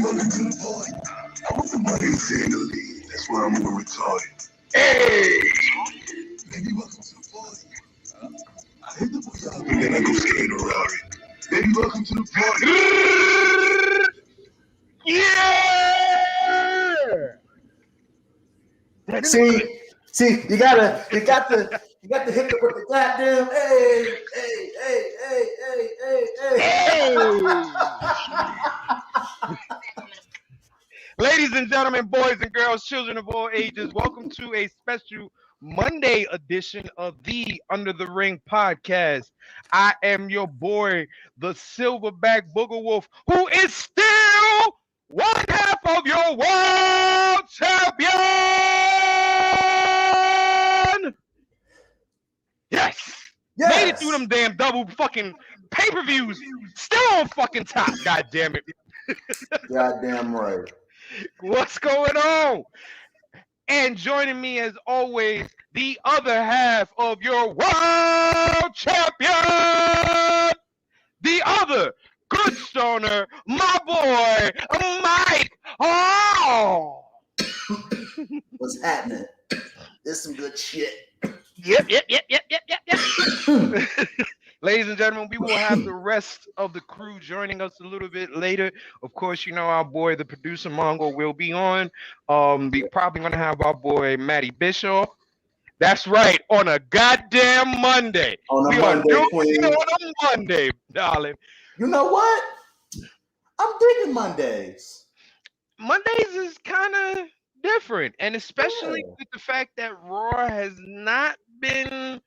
welcome to the party. I want somebody to say in the lead. That's why I'm more retarded. Hey! Baby, welcome to the party. I hit the boy up and then I go skate around it. Baby, welcome to the party. Yeah! See, you got to hit it with the goddamn Ladies and gentlemen, boys and girls, children of all ages, welcome to a special Monday edition of the Under the Ring podcast. I am your boy, the Silverback Booger Wolf, who is still one half of your world champion. Yes. Made it through them damn double fucking pay-per-views. Still on fucking top. God damn it. Goddamn right. What's going on? And joining me as always, the other half of your world champion, the other good stoner, my boy, Mike. Oh, what's happening? There's some good shit. Yep. Ladies and gentlemen, we will have the rest of the crew joining us a little bit later. Of course, you know our boy, the producer Mongo, will be on. We probably gonna have our boy Matty Bischoff. That's right, on a goddamn Monday. On a Monday, Queen. On a Monday, darling. You know what? I'm digging Mondays. Mondays is kind of different, and especially with the fact that Raw has not been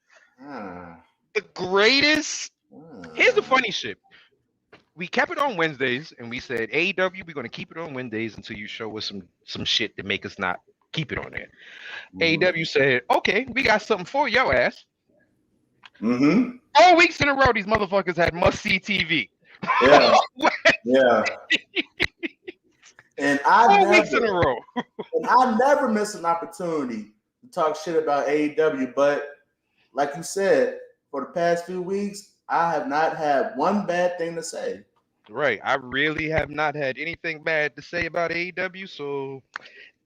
the greatest. Here's the funny shit. We kept it on Wednesdays, and we said, AEW, we're going to keep it on Wednesdays until you show us some shit to make us not keep it on there. AEW said, okay, we got something for your ass. 4 weeks in a row, these motherfuckers had must-see TV. Yeah. And I 4 weeks in a row. And I never miss an opportunity to talk shit about AEW, but like you said, for the past few weeks, I have not had one bad thing to say. Right. I really have not had anything bad to say about AEW, so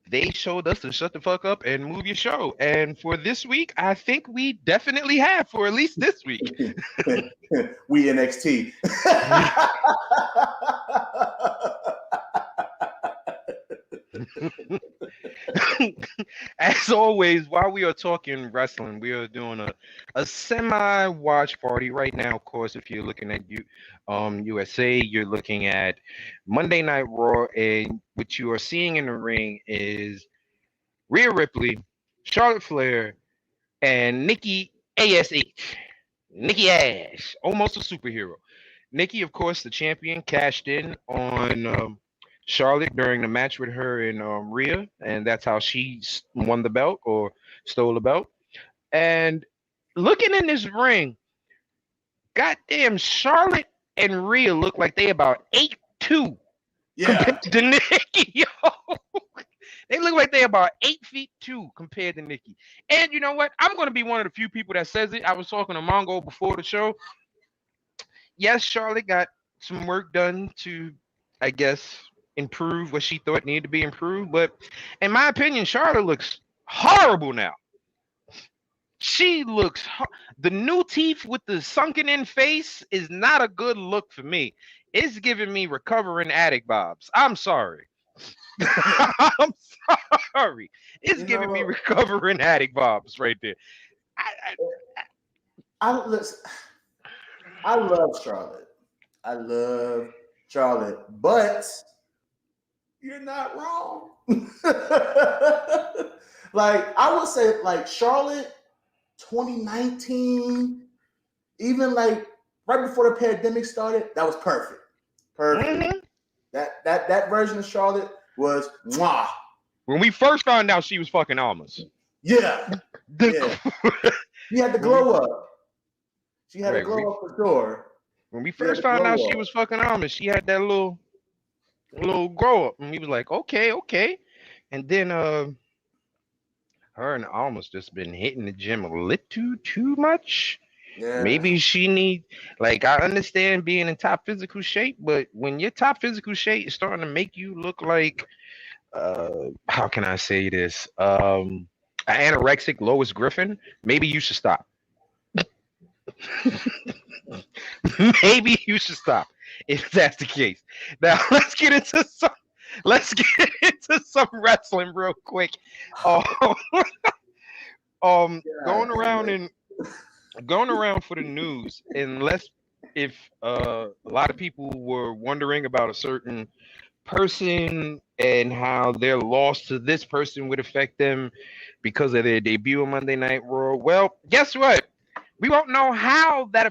they showed us to shut the fuck up and move your show. And for this week, I think we definitely have, for at least this week. We NXT. As always, while we are talking wrestling, we are doing a semi-watch party right now. Of course, if you're looking at USA, you're looking at Monday Night Raw, and what you are seeing in the ring is Rhea Ripley, Charlotte Flair, and Nikki ASH. Nikki Ash, almost a superhero. Nikki, of course, the champion, cashed in on Charlotte during the match with her and Rhea, and that's how she won the belt or stole the belt. And looking in this ring, goddamn, Charlotte and Rhea look like they about 8'2" compared to Nikki. Yo, they look like they about 8'2" compared to Nikki. And you know what? I'm going to be one of the few people that says it. I was talking to Mongo before the show. Yes, Charlotte got some work done to, I guess, improve what she thought needed to be improved, but in my opinion, Charlotte looks horrible now. She looks the new teeth with the sunken in face is not a good look for me. It's giving me recovering addict vibes. I'm sorry. I'm sorry. It's giving me recovering addict vibes right there. I love Charlotte. I love Charlotte, but you're not wrong. Like, I would say, like, Charlotte 2019, even like right before the pandemic started, that was perfect. That version of Charlotte was mwah. When we first found out she was fucking Almas. Yeah. She had the glow up. She had a glow up for sure. When we first found out she was fucking Almas, she had that little grow up, and we was like, okay. And then her and Almas just been hitting the gym a little too much. Yeah. Maybe she need, like, I understand being in top physical shape, but when your top physical shape is starting to make you look like, how can I say this? An anorexic Lois Griffin, maybe you should stop. Maybe you should stop if that's the case. Now let's get into some wrestling real quick. Um, God going damn around it. and going around for the news, unless if a lot of people were wondering about a certain person and how their loss to this person would affect them because of their debut on Monday Night Raw. Well, guess what? We won't know how the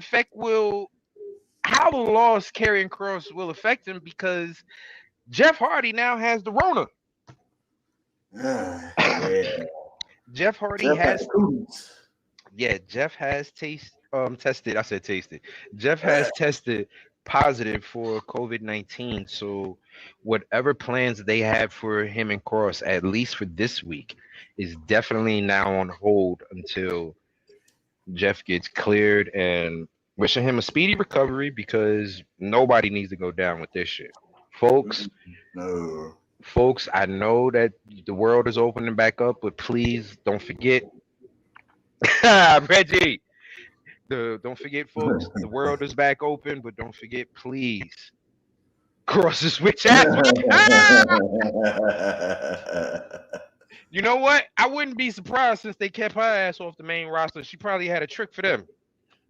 loss Karrion Kross will affect him because Jeff Hardy now has the Rona. Yeah. Jeff Hardy Jeff had has the cooties. Jeff has tested. I said tasted. Jeff has tested positive for COVID-19. So whatever plans they have for him and Cross, at least for this week, is definitely now on hold until Jeff gets cleared, and wishing him a speedy recovery because nobody needs to go down with this shit. Folks, No. I know that the world is opening back up, but please don't forget, Reggie. Don't forget, folks. The world is back open, but don't forget, please, cross the switch ass. You know what? I wouldn't be surprised since they kept her ass off the main roster. She probably had a trick for them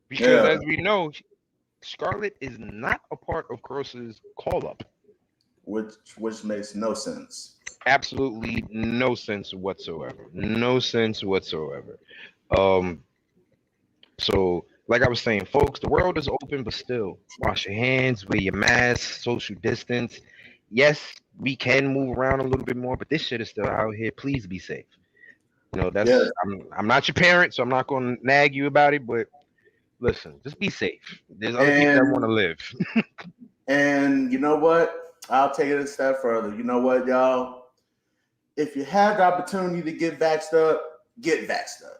because, Yeah. as we know, Scarlett is not a part of Cross's call up. Which makes no sense. Absolutely no sense whatsoever. No sense whatsoever. Um, So, like I was saying, folks, the world is open, but still, wash your hands, wear your mask, social distance. Yes, we can move around a little bit more, but this shit is still out here. Please be safe. Yes. I'm not your parent, so I'm not going to nag you about it. But listen, just be safe. There's other people that want to live. And you know what? I'll take it a step further. You know what, y'all? If you have the opportunity to get vaxxed up, get vaxxed up.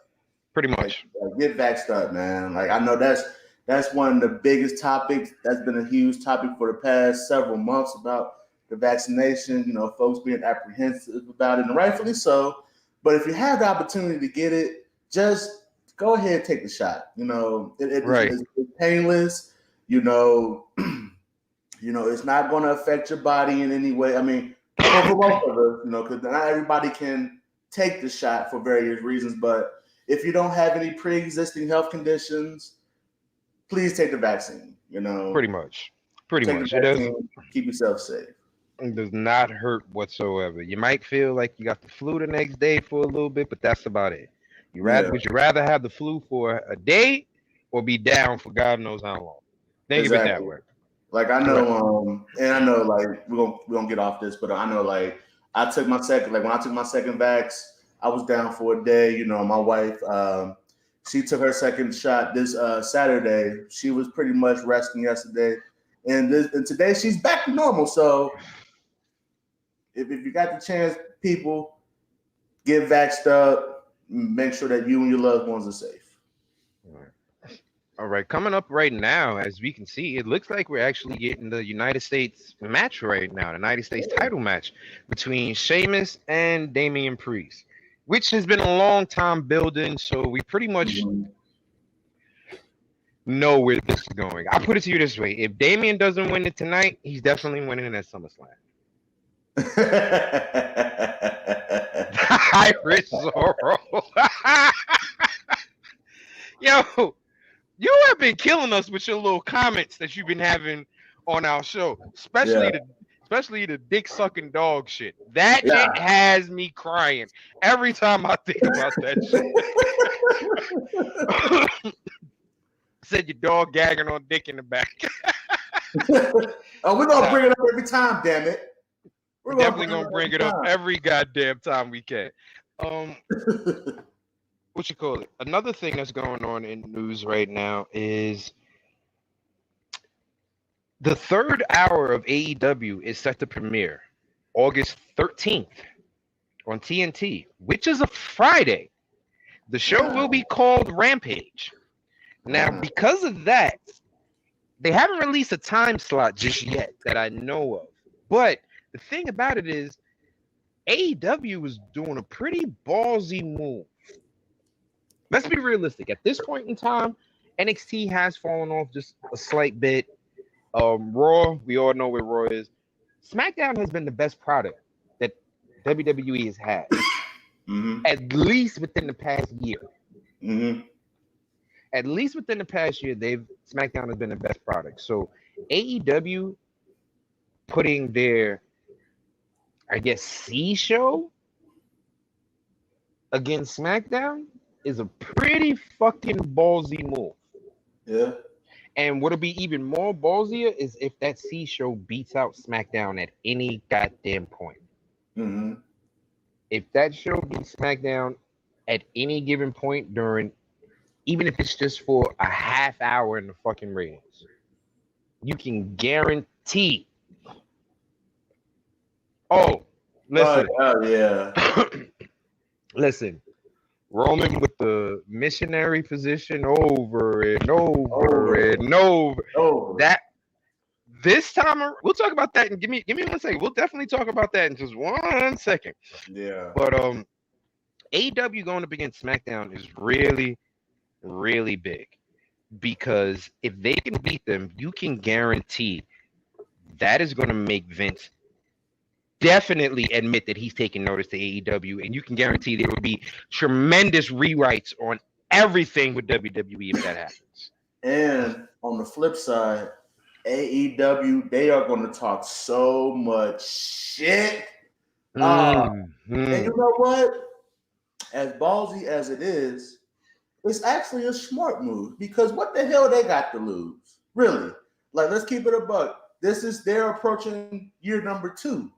Pretty much. Like, get vaxxed up, man. Like I know that's one of the biggest topics. That's been a huge topic for the past several months about the vaccination. You know, folks being apprehensive about it, and rightfully so. But if you have the opportunity to get it, just go ahead and take the shot. You know, it's painless. You know, it's not going to affect your body in any way. I mean, for most of us, because not everybody can take the shot for various reasons. But if you don't have any pre-existing health conditions, please take the vaccine. Pretty much. It does keep yourself safe. It does not hurt whatsoever. You might feel like you got the flu the next day for a little bit, but that's about it. Would you rather have the flu for a day or be down for God knows how long? Think of it that way. Like I know, and I know, like we're gonna get off this, but I know, like I took my second, like when I took my second vax, I was down for a day. You know, my wife, she took her second shot this Saturday. She was pretty much resting yesterday, and today she's back to normal. So if you got the chance, people get vaxxed up. Make sure that you and your loved ones are safe. All right, coming up right now, as we can see, it looks like we're actually getting the United States match right now, the United States title match between Sheamus and Damian Priest, which has been a long time building. So we pretty much know where this is going. I'll put it to you this way: if Damian doesn't win it tonight, he's definitely winning it at SummerSlam. Irish Zorro. Yo, you have been killing us with your little comments that you've been having on our show, especially the dick sucking dog shit. That shit has me crying every time I think about that shit. Said your dog gagging on dick in the back. Oh, we're gonna bring it up every time, damn it. We're definitely gonna bring it up every goddamn time we can. What you call it? Another thing that's going on in news right now is the third hour of AEW is set to premiere August 13th on TNT, which is a Friday. The show will be called Rampage. Now, because of that, they haven't released a time slot just yet that I know of. But the thing about it is, AEW is doing a pretty ballsy move. Let's be realistic. At this point in time, NXT has fallen off just a slight bit. Raw, we all know where Raw is. SmackDown has been the best product that WWE has had, at least within the past year. At least within the past year, SmackDown has been the best product. So AEW putting their, I guess, C show against SmackDown is a pretty fucking ballsy move. Yeah. And what'll be even more ballsier is if that C show beats out SmackDown at any goddamn point. If that show beats SmackDown at any given point during, even if it's just for a half hour in the fucking ratings, you can guarantee. Oh, listen. Yeah. Listen. Roman with the missionary position over and over and over. That this time we'll talk about that and give me 1 second. We'll definitely talk about that in just 1 second. Yeah. But AEW going up against SmackDown is really, really big, because if they can beat them, you can guarantee that is going to make Vince definitely admit that he's taking notice to AEW, and you can guarantee there will be tremendous rewrites on everything with WWE if that happens. And on the flip side, AEW, they are going to talk so much shit. And you know what? As ballsy as it is, it's actually a smart move, because what the hell they got to lose? Really? Like, let's keep it a buck. They're approaching year number 2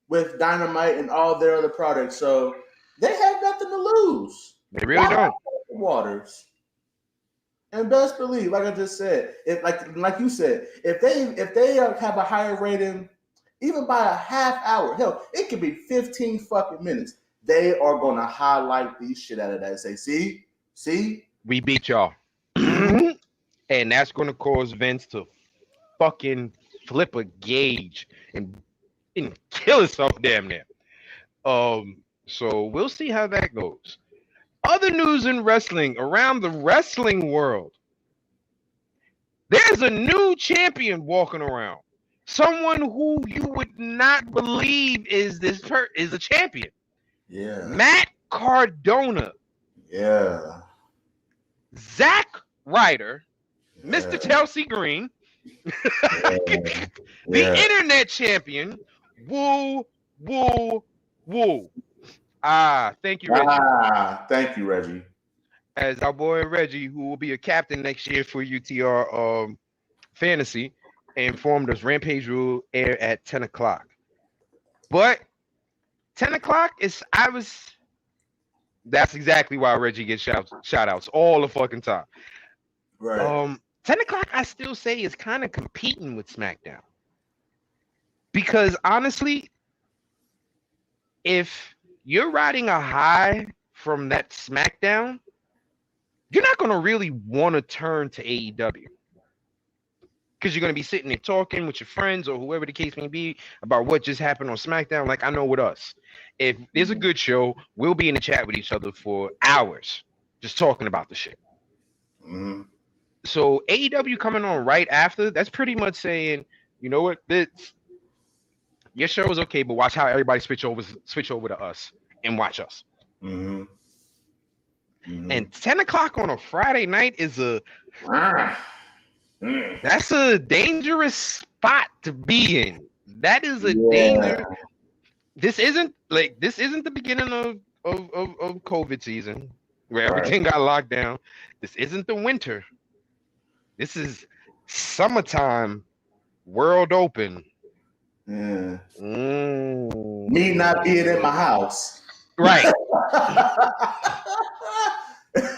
with Dynamite and all their other products. So they have nothing to lose. They really don't. Waters. And best believe, like I just said, if like you said, if they have a higher rating, even by a half hour, hell, it could be 15 fucking minutes. They are gonna highlight these shit out of that. Say, see, we beat y'all. And that's gonna cause Vince to fucking flip a gauge and kill himself damn near. So we'll see how that goes. Other news in wrestling around the wrestling world. There's a new champion walking around. Someone who you would not believe is a champion. Yeah. Matt Cardona. Yeah. Zack Ryder. Yeah. Mr. Chelsea Green. The internet champion. Woo, woo, woo. Thank you, Reggie. Thank you, Reggie. As our boy Reggie, who will be a captain next year for UTR Fantasy, informed us Rampage will air at 10 o'clock. But 10 o'clock that's exactly why Reggie gets shout outs all the fucking time. Right. 10 o'clock, I still say, is kind of competing with SmackDown. Because honestly, if you're riding a high from that SmackDown, you're not going to really want to turn to AEW. Because you're going to be sitting there talking with your friends or whoever the case may be about what just happened on SmackDown. Like, I know with us, if there's a good show, we'll be in the chat with each other for hours just talking about the shit. Mm-hmm. So AEW coming on right after, that's pretty much saying, you know what, your show is okay, but watch how everybody switch over to us and watch us. Mm-hmm. Mm-hmm. And 10 o'clock on a Friday night is that's a dangerous spot to be in. That is a danger. This isn't the beginning of COVID season where everything got locked down. This isn't the winter. This is summertime, world open. Yeah. Me not being in my house. Right.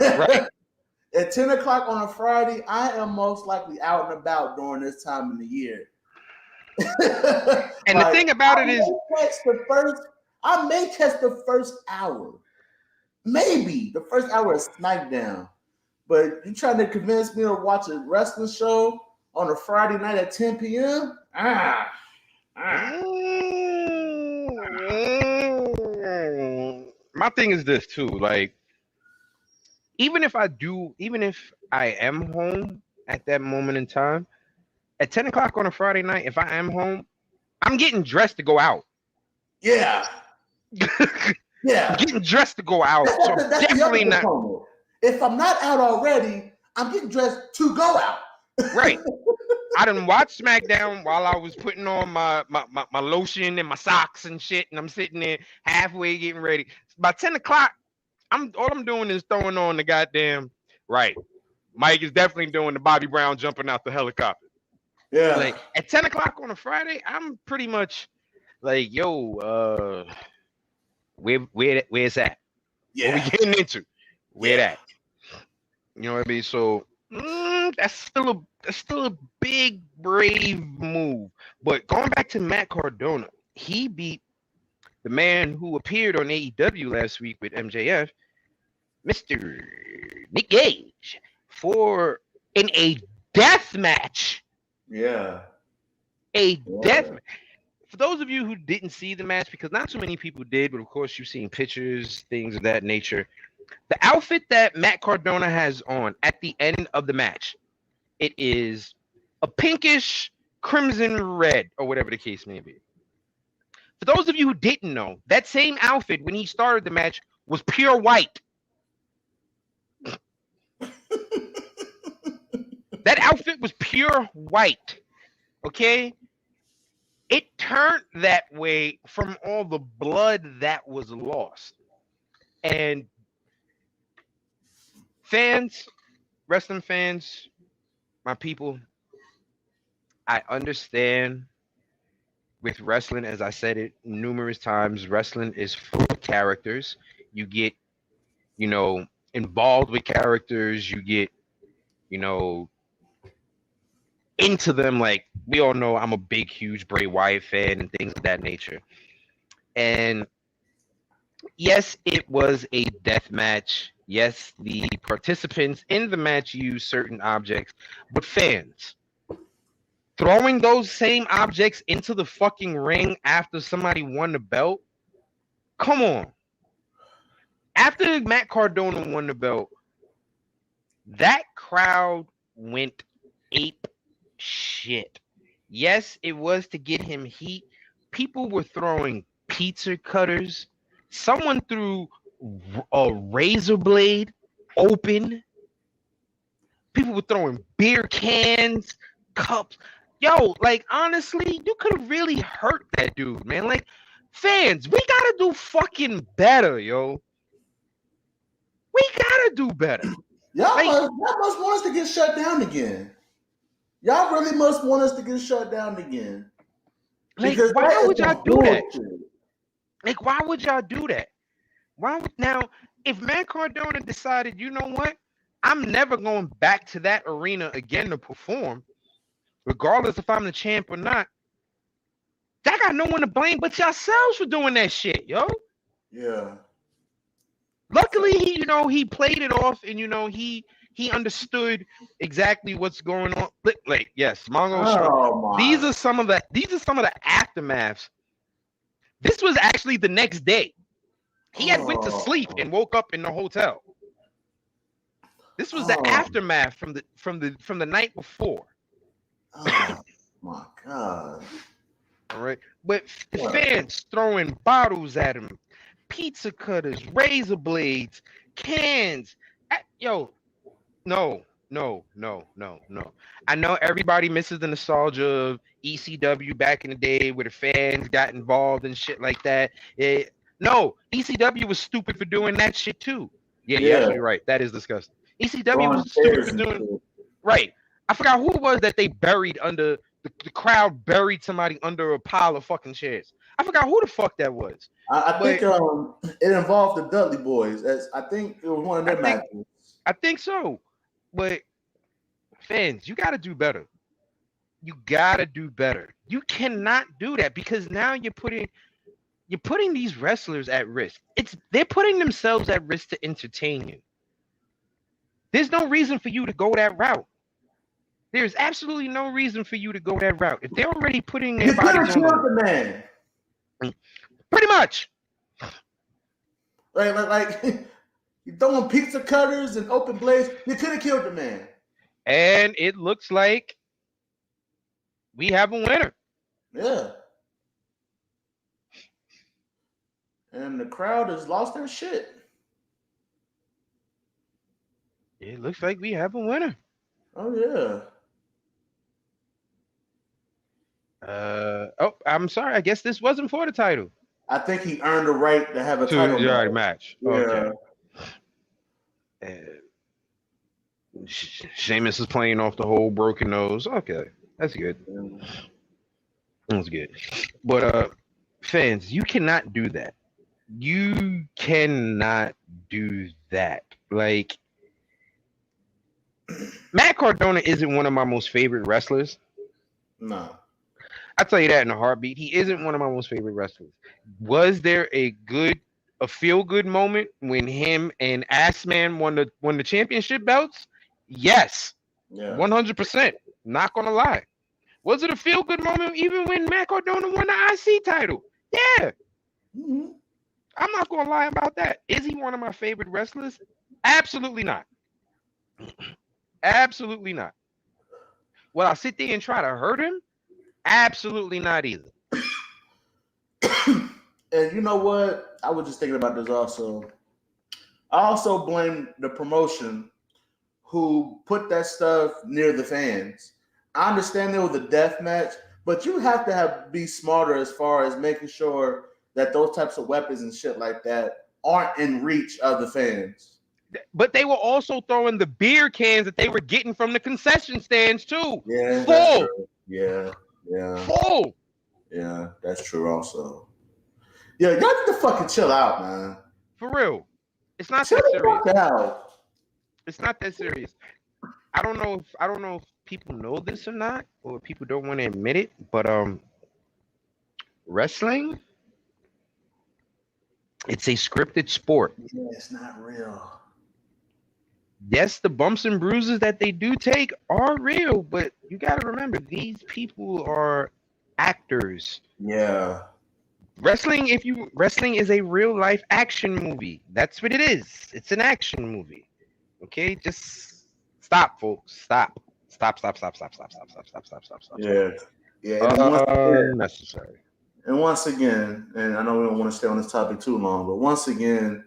Right. At 10 o'clock on a Friday, I am most likely out and about during this time of the year. And the thing about it is, I may catch the first hour. Maybe the first hour of SmackDown. But you trying to convince me to watch a wrestling show on a Friday night at 10 p.m.? My thing is this too. Like, even if I am home at that moment in time, at 10 o'clock on a Friday night, if I am home, I'm getting dressed to go out. Yeah. Yeah. I'm getting dressed to go out. So That's definitely not. If I'm not out already, I'm getting dressed to go out. Right. I done watched SmackDown while I was putting on my lotion and my socks and shit, and I'm sitting there halfway getting ready. By 10 o'clock, all I'm doing is throwing on the goddamn right. Mike is definitely doing the Bobby Brown jumping out the helicopter. Yeah. Like at 10 o'clock on a Friday, I'm pretty much like, yo, where's that? Yeah. What we getting into? Where that? You know what I mean? So that's still a big brave move. But going back to Matt Cardona, he beat the man who appeared on AEW last week with MJF, Mr. Nick Gage, in a death match. Yeah. Death match. For those of you who didn't see the match, because not so many people did, but of course you've seen pictures, things of that nature. The outfit that Matt Cardona has on at the end of the match, it is a pinkish crimson red, or whatever the case may be. For those of you who didn't know, that same outfit when he started the match was pure white. That outfit was pure white. Okay? It turned that way from all the blood that was lost. And fans, wrestling fans, my people, I understand with wrestling, as I said it numerous times, wrestling is full of characters. You get, involved with characters. You get, into them. Like, we all know I'm a big, huge Bray Wyatt fan and things of that nature. And yes, it was a death match. Yes, the participants in the match used certain objects, but fans throwing those same objects into the fucking ring after somebody won the belt? Come on. After Matt Cardona won the belt, that crowd went ape shit. Yes, it was to get him heat. People were throwing pizza cutters. Someone threw a razor blade open. People were throwing beer cans, cups. Yo, like, honestly, you could have really hurt that dude, man. Like, fans, we gotta do fucking better, yo. We gotta do better. Y'all must want us to get shut down again. Y'all really must want us to get shut down again. Like, why would y'all do that? Like, why would y'all do that? Now, if Matt Cardona decided, you know what? I'm never going back to that arena again to perform, regardless if I'm the champ or not. I got no one to blame but yourselves for doing that shit, yo. Yeah. Luckily, he played it off, and he understood exactly what's going on. Like, yes, Mongo. These are some of the aftermaths. This was actually the next day. He had went to sleep and woke up in the hotel. This was the aftermath from the night before. Oh my God. All right. But fans throwing bottles at him, pizza cutters, razor blades, cans. No. I know everybody misses the nostalgia of ECW back in the day where the fans got involved and shit like that. No, ECW was stupid for doing that shit too. Yeah, you're absolutely right. That is disgusting. ECW was stupid for doing right. I forgot who it was that they buried under the crowd buried somebody under a pile of fucking chairs. I forgot who the fuck that was. I think it involved the Dudley Boys. I think it was one of their matches. I think so. But fans, you got to do better. You got to do better. You cannot do that because now you're putting these wrestlers at risk. They're putting themselves at risk to entertain you. There's no reason for you to go that route. There's absolutely no reason for you to go that route. If they're already putting their You could bodies have on killed the the man. pretty much. Like you throwing pizza cutters and open blades. You could have killed the man. And it looks like we have a winner. Yeah. And the crowd has lost their shit. It looks like we have a winner. Oh yeah. Oh, I'm sorry. I guess this wasn't for the title. I think he earned the right to have a title match. Yeah. Okay. Sheamus is playing off the whole broken nose. Okay, that's good. That's good. But fans, you cannot do that. You cannot do that. Like, Matt Cardona isn't one of my most favorite wrestlers. No. I'll tell you that in a heartbeat. He isn't one of my most favorite wrestlers. Was there a feel-good moment when him and Assman won the championship belts? Yes. Yeah. 100%. Not gonna lie. Was it a feel-good moment even when Matt Cardona won the IC title? Yeah. Mm-hmm. I'm not gonna lie about that. Is he one of my favorite wrestlers? Absolutely not. Absolutely not. Will I sit there and try to hurt him? Absolutely not either. And you know what? I was just thinking about this also. I also blame the promotion who put that stuff near the fans. I understand there was a death match, but you have to be smarter as far as making sure that those types of weapons and shit like that aren't in reach of the fans. But they were also throwing the beer cans that they were getting from the concession stands too. Yeah, full. Yeah. Full. Yeah, that's true also. Yeah, y'all need to fucking chill out, man. For real. It's not chill that serious. The fuck out. It's not that serious. I don't know if people know this or not, or people don't want to admit it, but wrestling, it's a scripted sport. Yeah, it's not real. Yes, the bumps and bruises that they do take are real, but you got to remember, these people are actors. Yeah. Wrestling is a real life action movie. That's what it is. It's an action movie. Okay, just stop, folks. Stop. Yeah. Unnecessary. And once again, and I know we don't want to stay on this topic too long, but once again,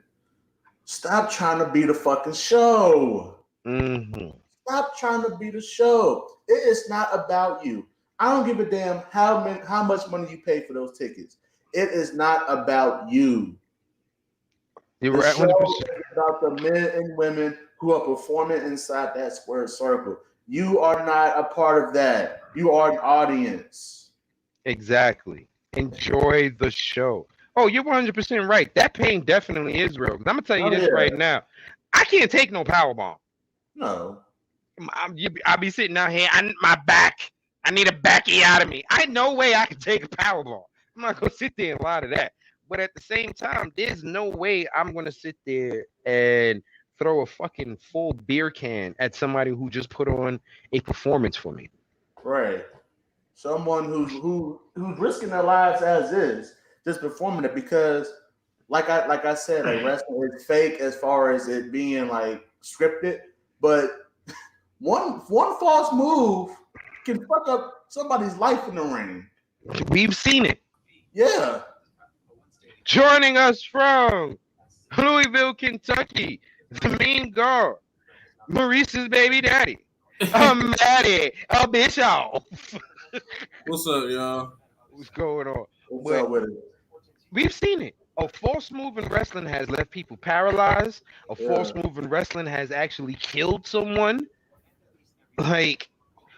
stop trying to be the fucking show. Mm-hmm. Stop trying to be the show. It is not about you. I don't give a damn how much money you pay for those tickets. It is not about you. You're the right. show is about the men and women who are performing inside that square circle. You are not a part of that. You are an audience. Exactly. Enjoy the show. Oh, you're 100% right. That pain definitely is real. I'm gonna tell you this right now. I can't take no powerbomb. No. I'll be sitting out here. My back. I need a backiotomy. I no way I can take a powerbomb. I'm not gonna sit there and lie to that. But at the same time, there's no way I'm gonna sit there and throw a fucking full beer can at somebody who just put on a performance for me. Right. Someone who's risking their lives as is, just performing it because, like I said, like wrestling is fake as far as it being like scripted. But one false move can fuck up somebody's life in the ring. We've seen it. Yeah. Joining us from Louisville, Kentucky, the mean girl, Maurice's baby daddy, Maddie, a Bischoff. What's up, y'all? What's going on? What's up with it? We've seen it. A false move in wrestling has left people paralyzed. A false move in wrestling has actually killed someone. Like,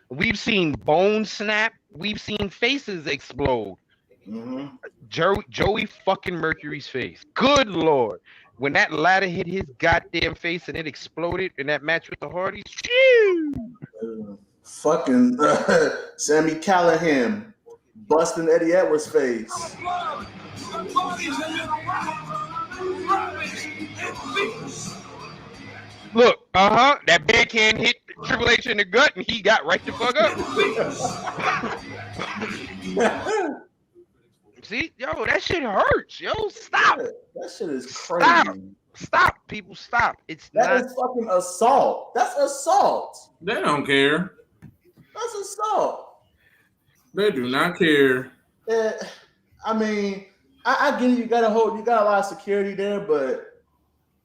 we've seen bones snap. We've seen faces explode. Mm-hmm. Joey fucking Mercury's face. Good Lord. When that ladder hit his goddamn face and it exploded in that match with the Hardys. Fucking Sammy Callahan busting Eddie Edwards' face. Look, That big hand hit Triple H in the gut, and he got right the fuck up. See, yo, that shit hurts. Yo, stop. That shit is crazy. Stop, people, stop. It's that not. is fucking assault. That's assault. They don't care. That's assault. They do not care. I mean, I get it. You got a lot of security there, but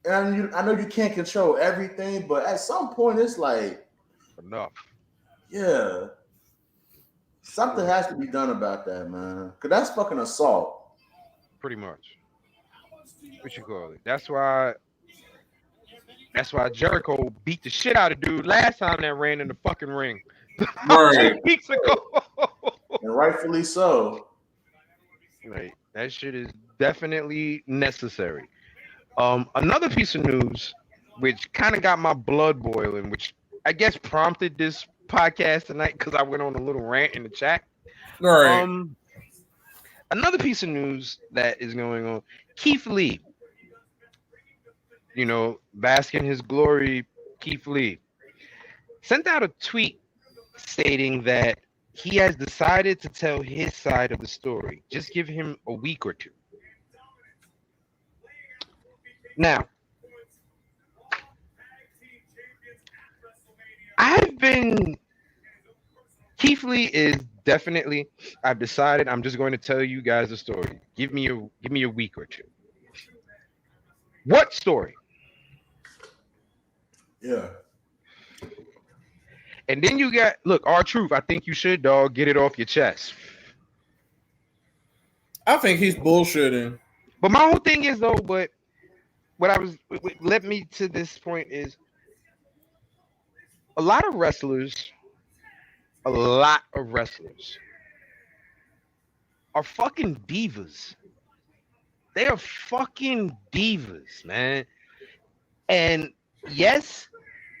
I know you can't control everything. But at some point, it's like enough. Yeah, something has to be done about that, man. Cause that's fucking assault. Pretty much. What you call it? That's why Jericho beat the shit out of dude last time that ran in the fucking ring. Right. 2 weeks ago. And rightfully so. Right. That shit is definitely necessary. Another piece of news, which kind of got my blood boiling, which I guess prompted this podcast tonight because I went on a little rant in the chat. Right. Another piece of news that is going on, Keith Lee, bask in his glory, Keith Lee, sent out a tweet stating that he has decided to tell his side of the story. Just give him a week or two. Now, Keith Lee is definitely, I've decided I'm just going to tell you guys a story. Give me a week or two. What story? Yeah. And then you got, look, R-Truth, I think you should, dog, get it off your chest. I think he's bullshitting. But my whole thing is, though, what led me to this point is a lot of wrestlers are fucking divas. They are fucking divas, man. And yes,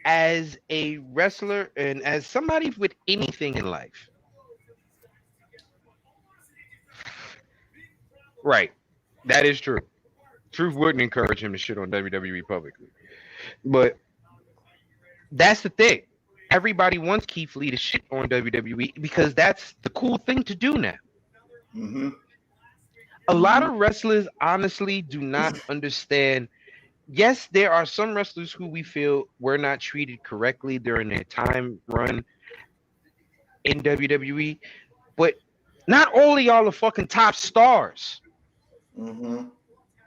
as a wrestler and as somebody with anything in life, right, that is true. Truth wouldn't encourage him to shit on WWE publicly. But that's the thing. Everybody wants Keith Lee to shit on WWE because that's the cool thing to do now. Mm-hmm. A lot of wrestlers honestly do not understand. Yes, there are some wrestlers who we feel were not treated correctly during their time run in WWE, but not all of y'all are fucking top stars. Mm-hmm.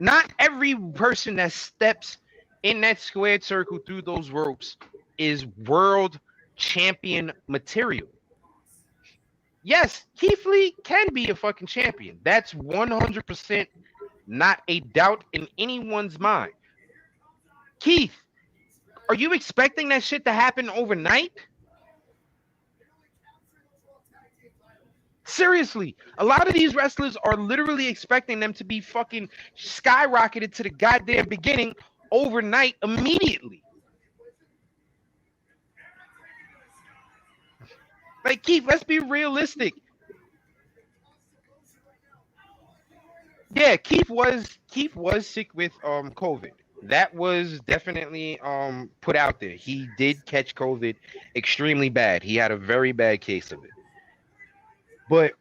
Not every person that steps in that squared circle through those ropes is world champion material. Yes, Keith Lee can be a fucking champion. That's 100% not a doubt in anyone's mind. Keith, are you expecting that shit to happen overnight? Seriously, a lot of these wrestlers are literally expecting them to be fucking skyrocketed to the goddamn beginning overnight immediately. Like, Keith, let's be realistic. Yeah, Keith was sick with COVID. That was definitely put out there. He did catch COVID extremely bad. He had a very bad case of it. But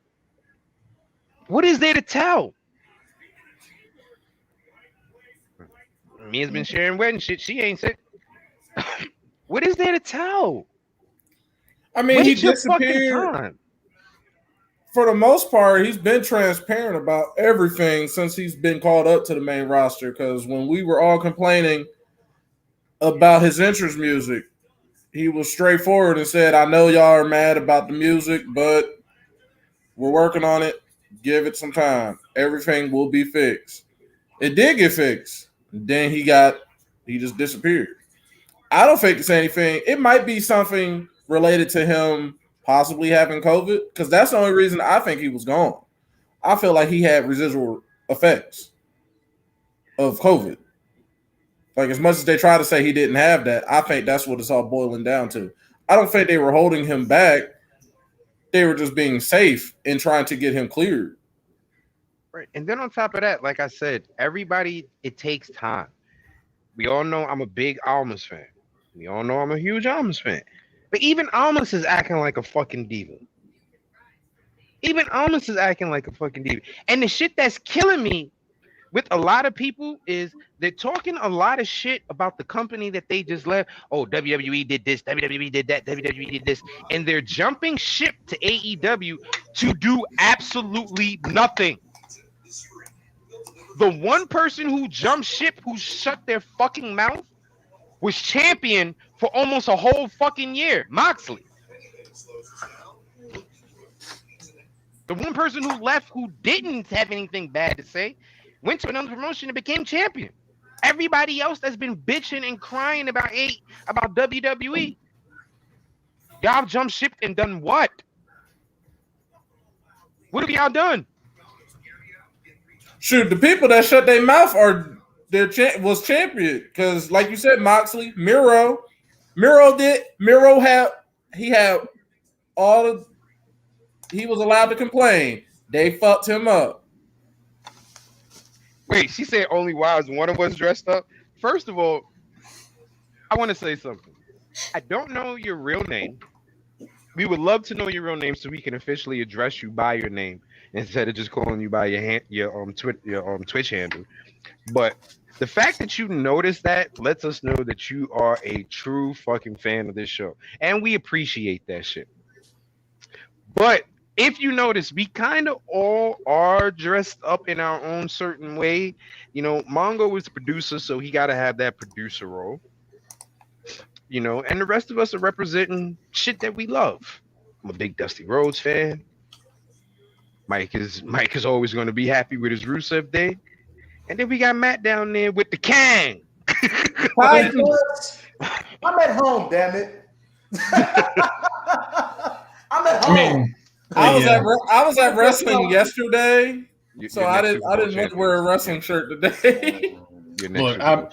what is there to tell? Mia's been sharing wedding shit. She ain't sick. What is there to tell? I mean, he disappeared. For the most part, he's been transparent about everything since he's been called up to the main roster. Because when we were all complaining about his entrance music, he was straightforward and said, I know y'all are mad about the music, but we're working on it. Give it some time. Everything will be fixed. It did get fixed. Then he just disappeared. I don't think it's anything. It might be something related to him possibly having COVID, because that's the only reason I think he was gone. I feel like he had residual effects of COVID. Like, as much as they try to say he didn't have that, I think that's what it's all boiling down to. I don't think they were holding him back. They were just being safe and trying to get him cleared. Right. And then on top of that, like I said, everybody, it takes time. We all know I'm a big Almas fan. We all know I'm a huge Almas fan. But even Almas is acting like a fucking diva. Even Almas is acting like a fucking diva. And the shit that's killing me with a lot of people is they're talking a lot of shit about the company that they just left. Oh, WWE did this, WWE did that, WWE did this. And they're jumping ship to AEW to do absolutely nothing. The one person who jumped ship, who shut their fucking mouth, was champion for almost a whole fucking year, Moxley. The one person who left who didn't have anything bad to say went to another promotion and became champion. Everybody else that's been bitching and crying about WWE, y'all jumped ship and done what? What have y'all done? Shoot, the people that shut their mouth are was champion because, like you said, Moxley, Miro had all the. He was allowed to complain. They fucked him up. Wait, she said only wives one of us dressed up? First of all, I want to say something. I don't know your real name. We would love to know your real name so we can officially address you by your name instead of just calling you by your Twitch handle. But the fact that you noticed that lets us know that you are a true fucking fan of this show. And we appreciate that shit. But if you notice, we kind of all are dressed up in our own certain way. You know, Mongo is the producer, so he got to have that producer role. You know, and the rest of us are representing shit that we love. I'm a big Dusty Rhodes fan. Mike is always going to be happy with his Rusev Day. And then we got Matt down there with the Kang. I'm at home, damn it. I'm at home. I was at wrestling yesterday, so I didn't want to wear a wrestling shirt today. Look, I'm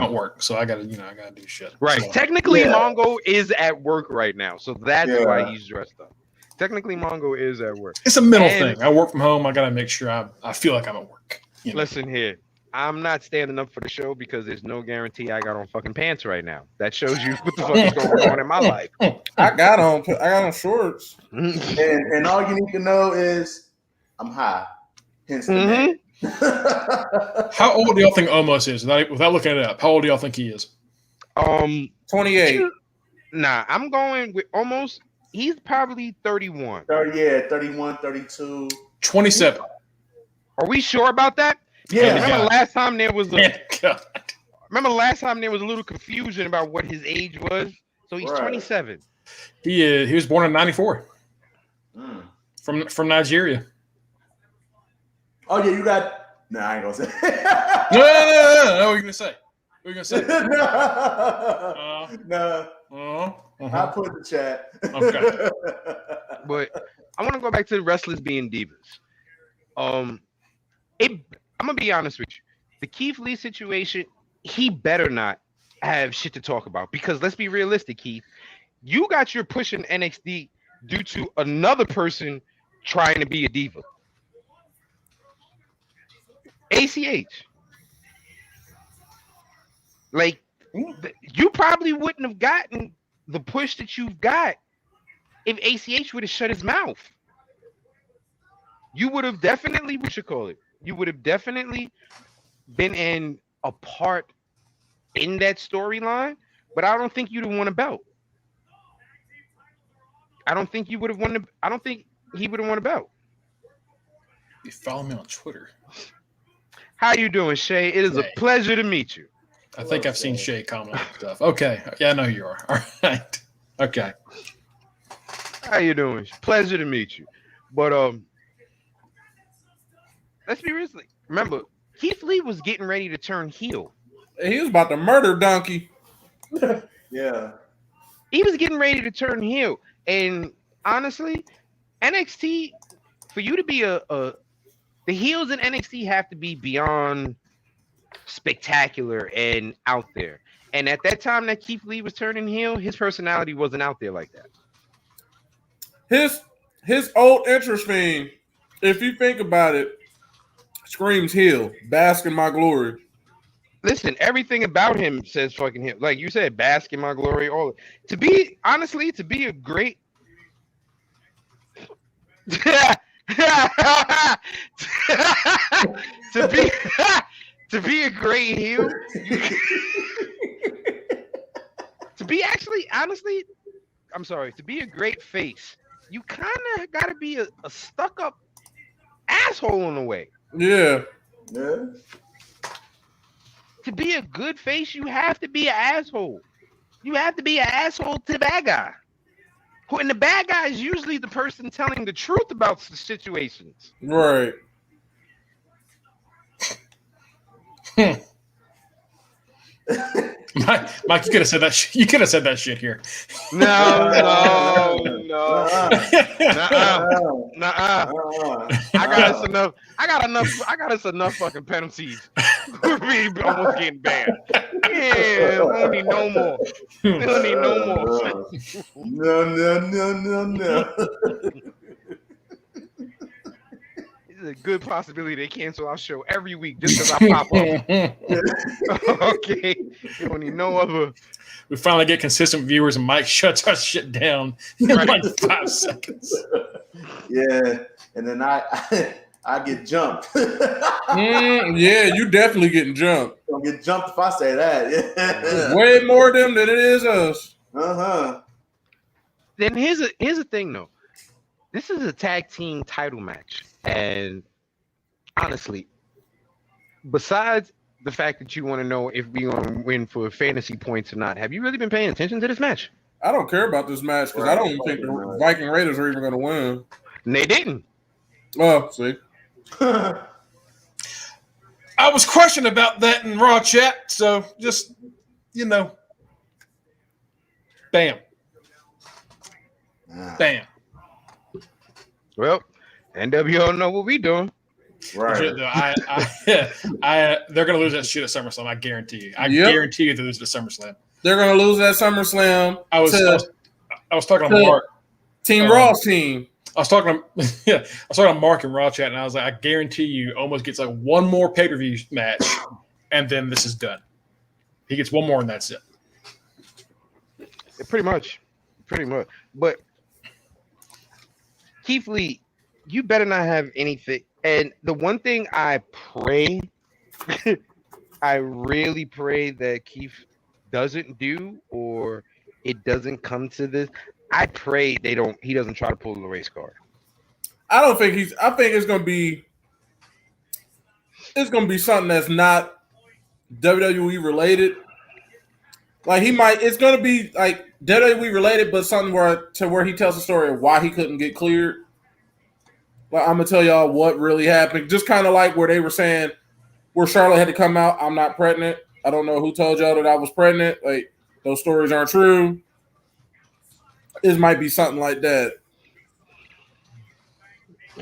at work, so I gotta do shit. Right. So. Technically, Mongo is at work right now, so that's why he's dressed up. Technically, Mongo is at work. It's a mental thing. I work from home. I gotta make sure I feel like I'm at work. You know? Listen here. I'm not standing up for the show because there's no guarantee I got on fucking pants right now. That shows you what the fuck is going on in my life. I got on shorts. And all you need to know is I'm high. Hence the name. How old do y'all think Omos is? Without looking it up, how old do y'all think he is? 28. Nah, I'm going with almost. He's probably 31. 31, 32. 27. Are we sure about that? Yeah. Remember last time there was a little confusion about what his age was. So he's 27. He was born in 94. From Nigeria. Oh yeah, you got. No, I ain't gonna say. No. What are you gonna say? What are you gonna say? No. I put in the chat. Okay. But I want to go back to the wrestlers being divas. I'm gonna be honest with you. The Keith Lee situation, he better not have shit to talk about because let's be realistic, Keith. You got your push in NXT due to another person trying to be a diva. ACH. Like, you probably wouldn't have gotten the push that you've got if ACH would have shut his mouth. You would have definitely, you would have definitely been in a part in that storyline, but I don't think you'd have won a belt. I don't think he would have won a belt. You follow me on Twitter. How you doing, Shay? It is a pleasure to meet you. I think I've seen Shay comment on stuff. Okay. Yeah, I know you are. All right. Okay. How you doing? Pleasure to meet you. But let's be real. Remember, Keith Lee was getting ready to turn heel. He was about to murder Donkey. Yeah. He was getting ready to turn heel. And honestly, NXT, for you to be the heels in NXT have to be beyond spectacular and out there. And at that time that Keith Lee was turning heel, his personality wasn't out there like that. His old interest theme, if you think about it, screams heel, bask in my glory. Listen, everything about him says fucking him. Like you said, bask in my glory. All to be a great. to be to be a great heel. To be actually, honestly, I'm sorry. To be a great face, you kind of got to be a stuck-up asshole in a way. Yeah. Yeah. To be a good face, you have to be an asshole. You have to be an asshole to the bad guy. And the bad guy is usually the person telling the truth about the situations. Right. Mike, you could have said that. You could have said that shit here. No. Uh-uh. I got us enough fucking penalties. We're almost getting banned. Yeah, we don't need no more. We don't need no more. No. There's a good possibility they cancel our show every week just because I pop up. Okay. You don't need no other. We finally get consistent viewers, and Mike shuts our shit down in like 5 seconds. Yeah, and then I get jumped. Yeah, you definitely getting jumped. Don't get jumped if I say that. Yeah. Way more them than it is us. Then here's the thing though. This is a tag team title match, and honestly, besides the fact that you want to know if we're going to win for fantasy points or not, have you really been paying attention to this match? I don't care about this match because I don't even think the Viking Raiders are even going to win. And they didn't. Oh, see. I was questioning about that in Raw chat, so just, bam. Bam. Well, NWO know what we doing. Right. They're going to lose that shit at SummerSlam. I guarantee you. I guarantee you they lose at SummerSlam. They're going to lose at SummerSlam. I was talking to Mark. Team Raw's team. I was talking to Mark in Raw chat, and I was like, I guarantee you almost gets like one more pay-per-view match, and then this is done. He gets one more, and that's it. Yeah, pretty much. But Keith Lee, you better not have anything. And the one thing I pray, I really pray that Keith doesn't do, or it doesn't come to this. I pray he doesn't try to pull the race card. I think it's gonna be something that's not WWE related. Like it's gonna be like WWE related, but something where he tells the story of why he couldn't get cleared. Like, I'm gonna tell y'all what really happened. Just kind of like where they were saying where Charlotte had to come out. I'm not pregnant. I don't know who told y'all that I was pregnant. Like, those stories aren't true. This might be something like that.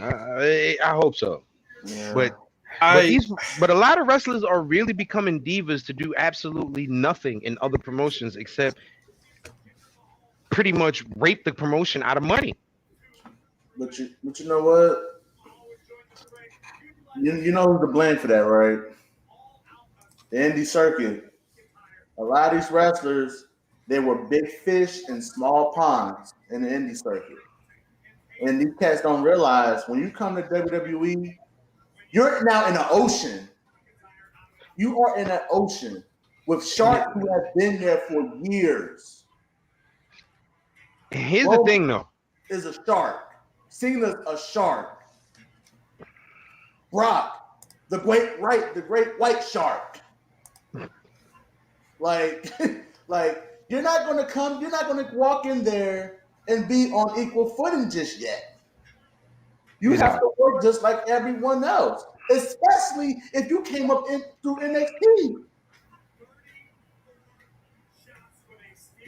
I hope so. Yeah. But a lot of wrestlers are really becoming divas to do absolutely nothing in other promotions except pretty much rape the promotion out of money. But you know what? You know who's to blame for that, right? The indie circuit. A lot of these wrestlers, they were big fish in small ponds in the indie circuit. And these cats don't realize when you come to WWE, you're now in an ocean. You are in an ocean with sharks who have been there for years. Here's the thing, though. Is a shark. Cena's a shark. Brock, the great white shark. Like you're not gonna walk in there and be on equal footing just yet. You have to work just like everyone else, especially if you came up through NXT.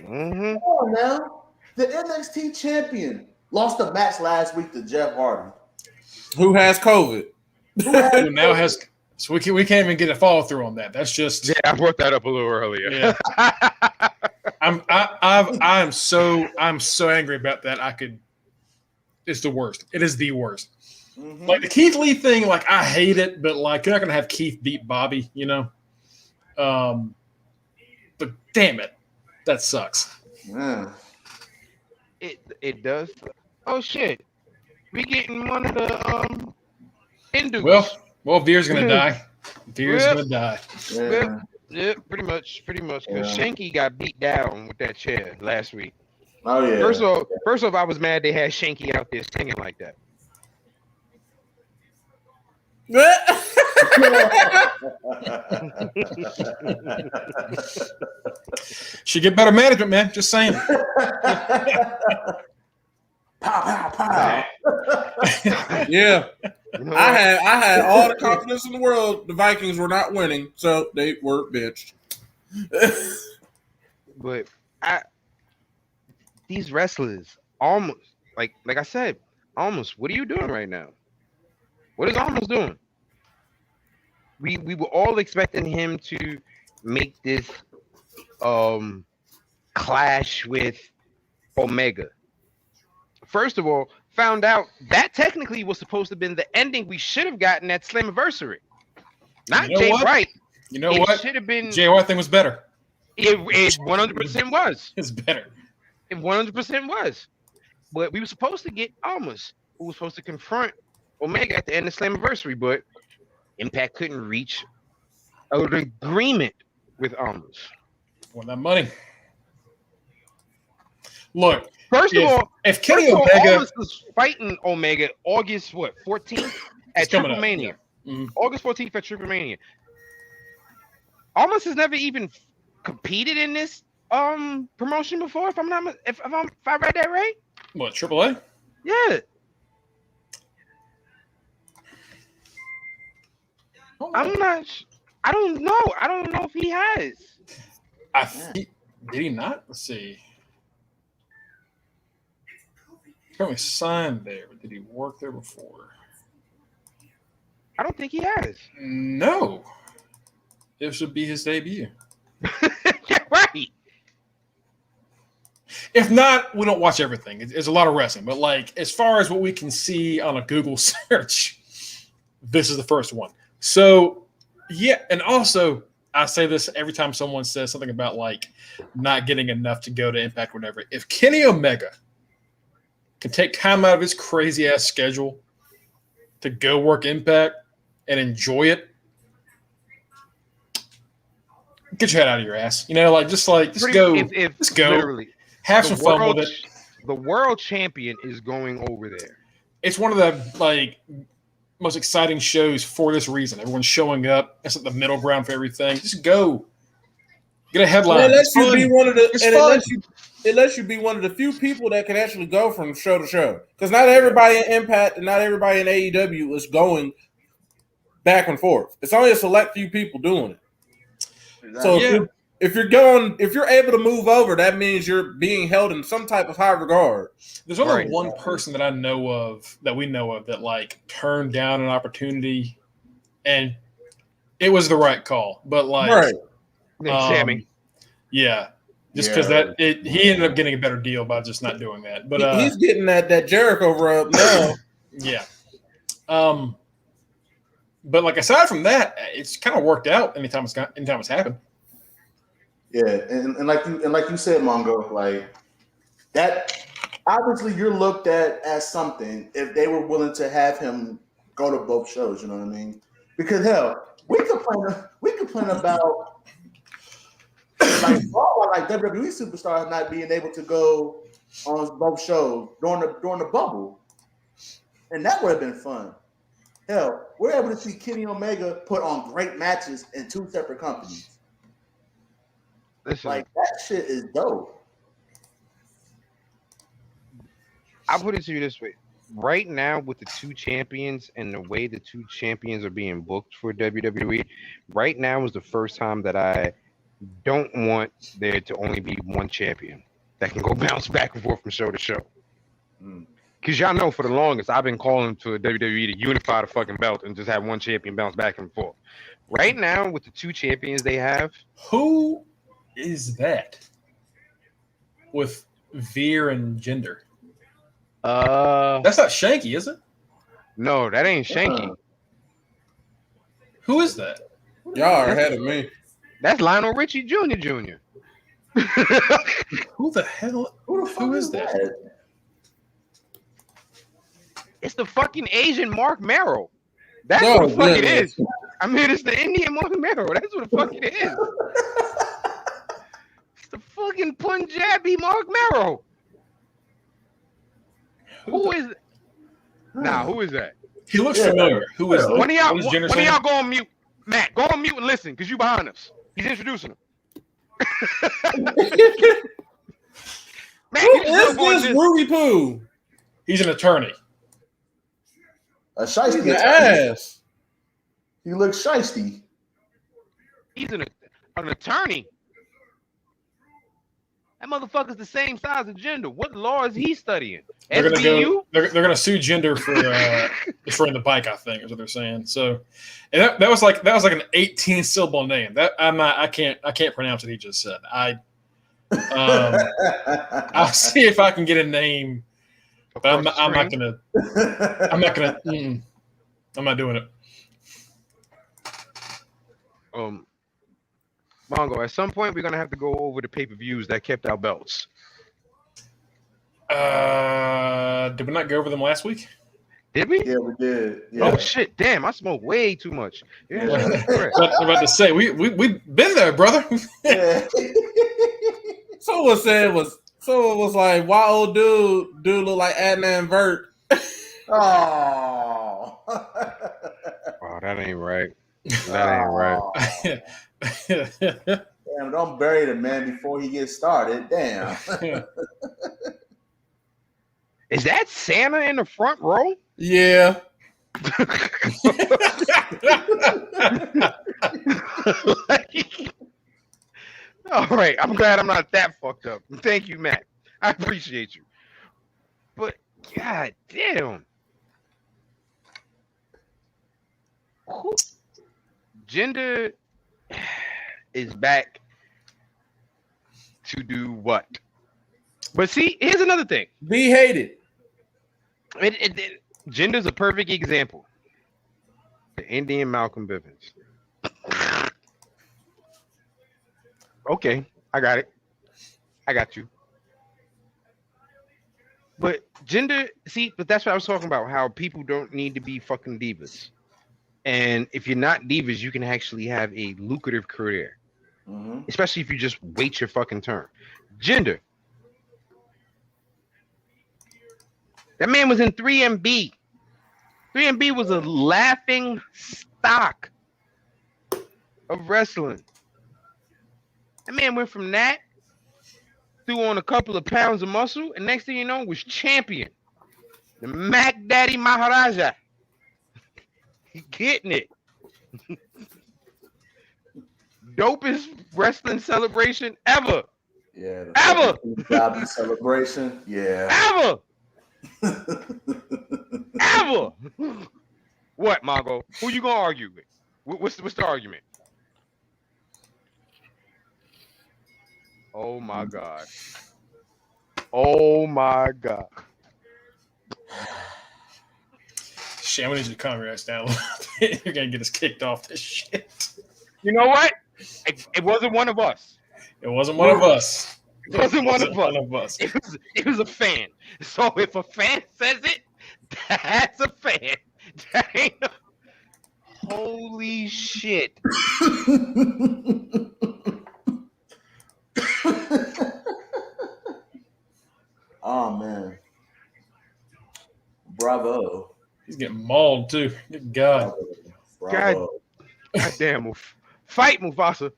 Mm-hmm. Come on now. The NXT champion lost a match last week to Jeff Hardy. Who has COVID? Who now has? So we can't even get a follow through on that. That's just I brought that up a little earlier. Yeah. I'm so angry about that. It's the worst. It is the worst. Mm-hmm. Like the Keith Lee thing, like I hate it, but like you're not gonna have Keith beat Bobby, you know. But damn it, that sucks. Yeah. It does. Oh shit, we getting one of the Hindus. Well, Veer's gonna die. Veer's Yep. gonna die. Yeah. Yep, pretty much. Because Yeah. Shanky got beat down with that chair last week. Oh yeah. First off, I was mad they had Shanky out there singing like that. Should get better management, man. Just saying. Pow pow pow. Yeah. You know I what? had all the confidence in the world the Vikings were not winning, so they were benched. But these wrestlers almost like I said, almost. What are you doing right now? What is almost doing? We were all expecting him to make this clash with Omega. First of all, found out that technically was supposed to have been the ending we should have gotten at Slammiversary. Not You know Jay what? White. You know It what? should have been. Jay White thing was better. It 100% was. It's better. It 100% was. But we were supposed to get Almas, who was supposed to confront Omega at the end of Slammiversary, but Impact couldn't reach an agreement with Almas. Want that money? Look, First of all, if Kenny Omega Almas was fighting Omega August 14th at coming Triple up, Mania. yeah. Mhm. August 14th at Triple Mania. Almas has never even competed in this promotion before. If I read that right, What, AAA? yeah. I don't know. I don't know if he has. Did he not? Let's see. Currently signed there, but did he work there before? I don't think he has. No. It should be his debut. Yeah, right. If not, we don't watch everything. It's a lot of wrestling, but like as far as what we can see on a Google search, this is the first one. So yeah, and also I say this every time someone says something about like not getting enough to go to Impact, or whatever. If Kenny Omega can take time out of his crazy ass schedule to go work Impact and enjoy it, get your head out of your ass. You know, just go. Just go. Literally, have some fun with it. The world champion is going over there. It's one of the most exciting shows for this reason. Everyone's showing up. It's like the middle ground for everything. Just go. Get a headline. Well, it lets you be one of the. It's And fun. it lets you be one of the few people that can actually go from show to show. Because not everybody in Impact and not everybody in AEW is going back and forth. It's only a select few people doing it. Exactly. So if you're able to move over, that means you're being held in some type of high regard. There's only Right. one person that we know of that turned down an opportunity, and it was the right call. But Right. Sammy. Yeah, just because he ended up getting a better deal by just not doing that. But He's getting that Jericho rub now. yeah. But like aside from that, it's kind of worked out anytime it's happened. Yeah, and like you said, Mongo, like that. Obviously, you're looked at as something if they were willing to have him go to both shows. You know what I mean? Because hell, we complain about like WWE superstars not being able to go on both shows during the bubble, and that would have been fun. Hell, we're able to see Kenny Omega put on great matches in two separate companies. Listen, Like that shit is dope. I'll put it to you this way. Right now, with the two champions and the way the two champions are being booked for WWE, right now is the first time that I don't want there to only be one champion that can go bounce back and forth from show to show. Because y'all know for the longest, I've been calling for WWE to unify the fucking belt and just have one champion bounce back and forth. Right now, with the two champions they have, Who is that? With Veer and Jinder. that's not Shanky, is it? No, that ain't Shanky. Who is that? Y'all are ahead of me. That's Lionel Richie Jr. Jr. Who the hell? Who is that? It's the fucking Asian Mark Merrill. That's what the fuck it is. I mean, it's the Indian Mark Merrill. That's what the fuck it is. It's the fucking Punjabi Mark Merrill. Who is? Nah, who is that? He looks familiar. Who is that? One of y'all go on mute. Matt, go on mute and listen, because you behind us. He's introducing him. Man, who is this Rudy Poo? He's an attorney. A shiesty ass. He looks shiesty. He's an attorney. That motherfucker's the same size as Gender. What law is he studying? They're SBU? gonna sue Gender for destroying the bike, I think, is what they're saying. So, and that was like an 18-syllable name. That I can't pronounce what he just said. I'll see if I can get a name, but I'm not gonna I'm not doing it. Mongo, at some point we're gonna have to go over the pay-per-views that kept our belts. Did we not go over them last week? Did we? Yeah, we did. Yeah. Oh shit! Damn, I smoked way too much. Yeah. I'm about to say we've been there, brother. Yeah. Someone was like, why old dude look like Adnan Vert? Oh. Oh, that ain't right. That ain't right. Damn, don't bury the man before he gets started. Damn. Is that Santa in the front row? Yeah. All right. I'm glad I'm not that fucked up. Thank you, Matt. I appreciate you. But god damn. Gender is back to do what? But see, here's another thing. Be hated. Gender's a perfect example. The Indian Malcolm Bivens. Okay, I got it. I got you. But Gender, see, but that's what I was talking about, how people don't need to be fucking divas. And if you're not divas, you can actually have a lucrative career. Mm-hmm. Especially if you just wait your fucking turn. Gender. That man was in 3MB. 3MB was a laughing stock of wrestling. That man went from that, threw on a couple of pounds of muscle, and next thing you know, was champion. The Mac Daddy Maharaja. He getting it. Dopest wrestling celebration ever. Yeah. Ever. Job celebration. Yeah. Ever. Ever. What, Mongo? Who you gonna argue with? What's the argument? Oh my god. Oh my god. Shit, we need you to calm your ass down a little bit. You're gonna get us kicked off this shit. You know what? It wasn't one of us. It wasn't one of us. It wasn't one of us. It was a fan. So if a fan says it, that's a fan. That ain't a... Holy shit. Oh man. Bravo. He's getting mauled too. Good God. Bravo. God damn. Fight, Mufasa.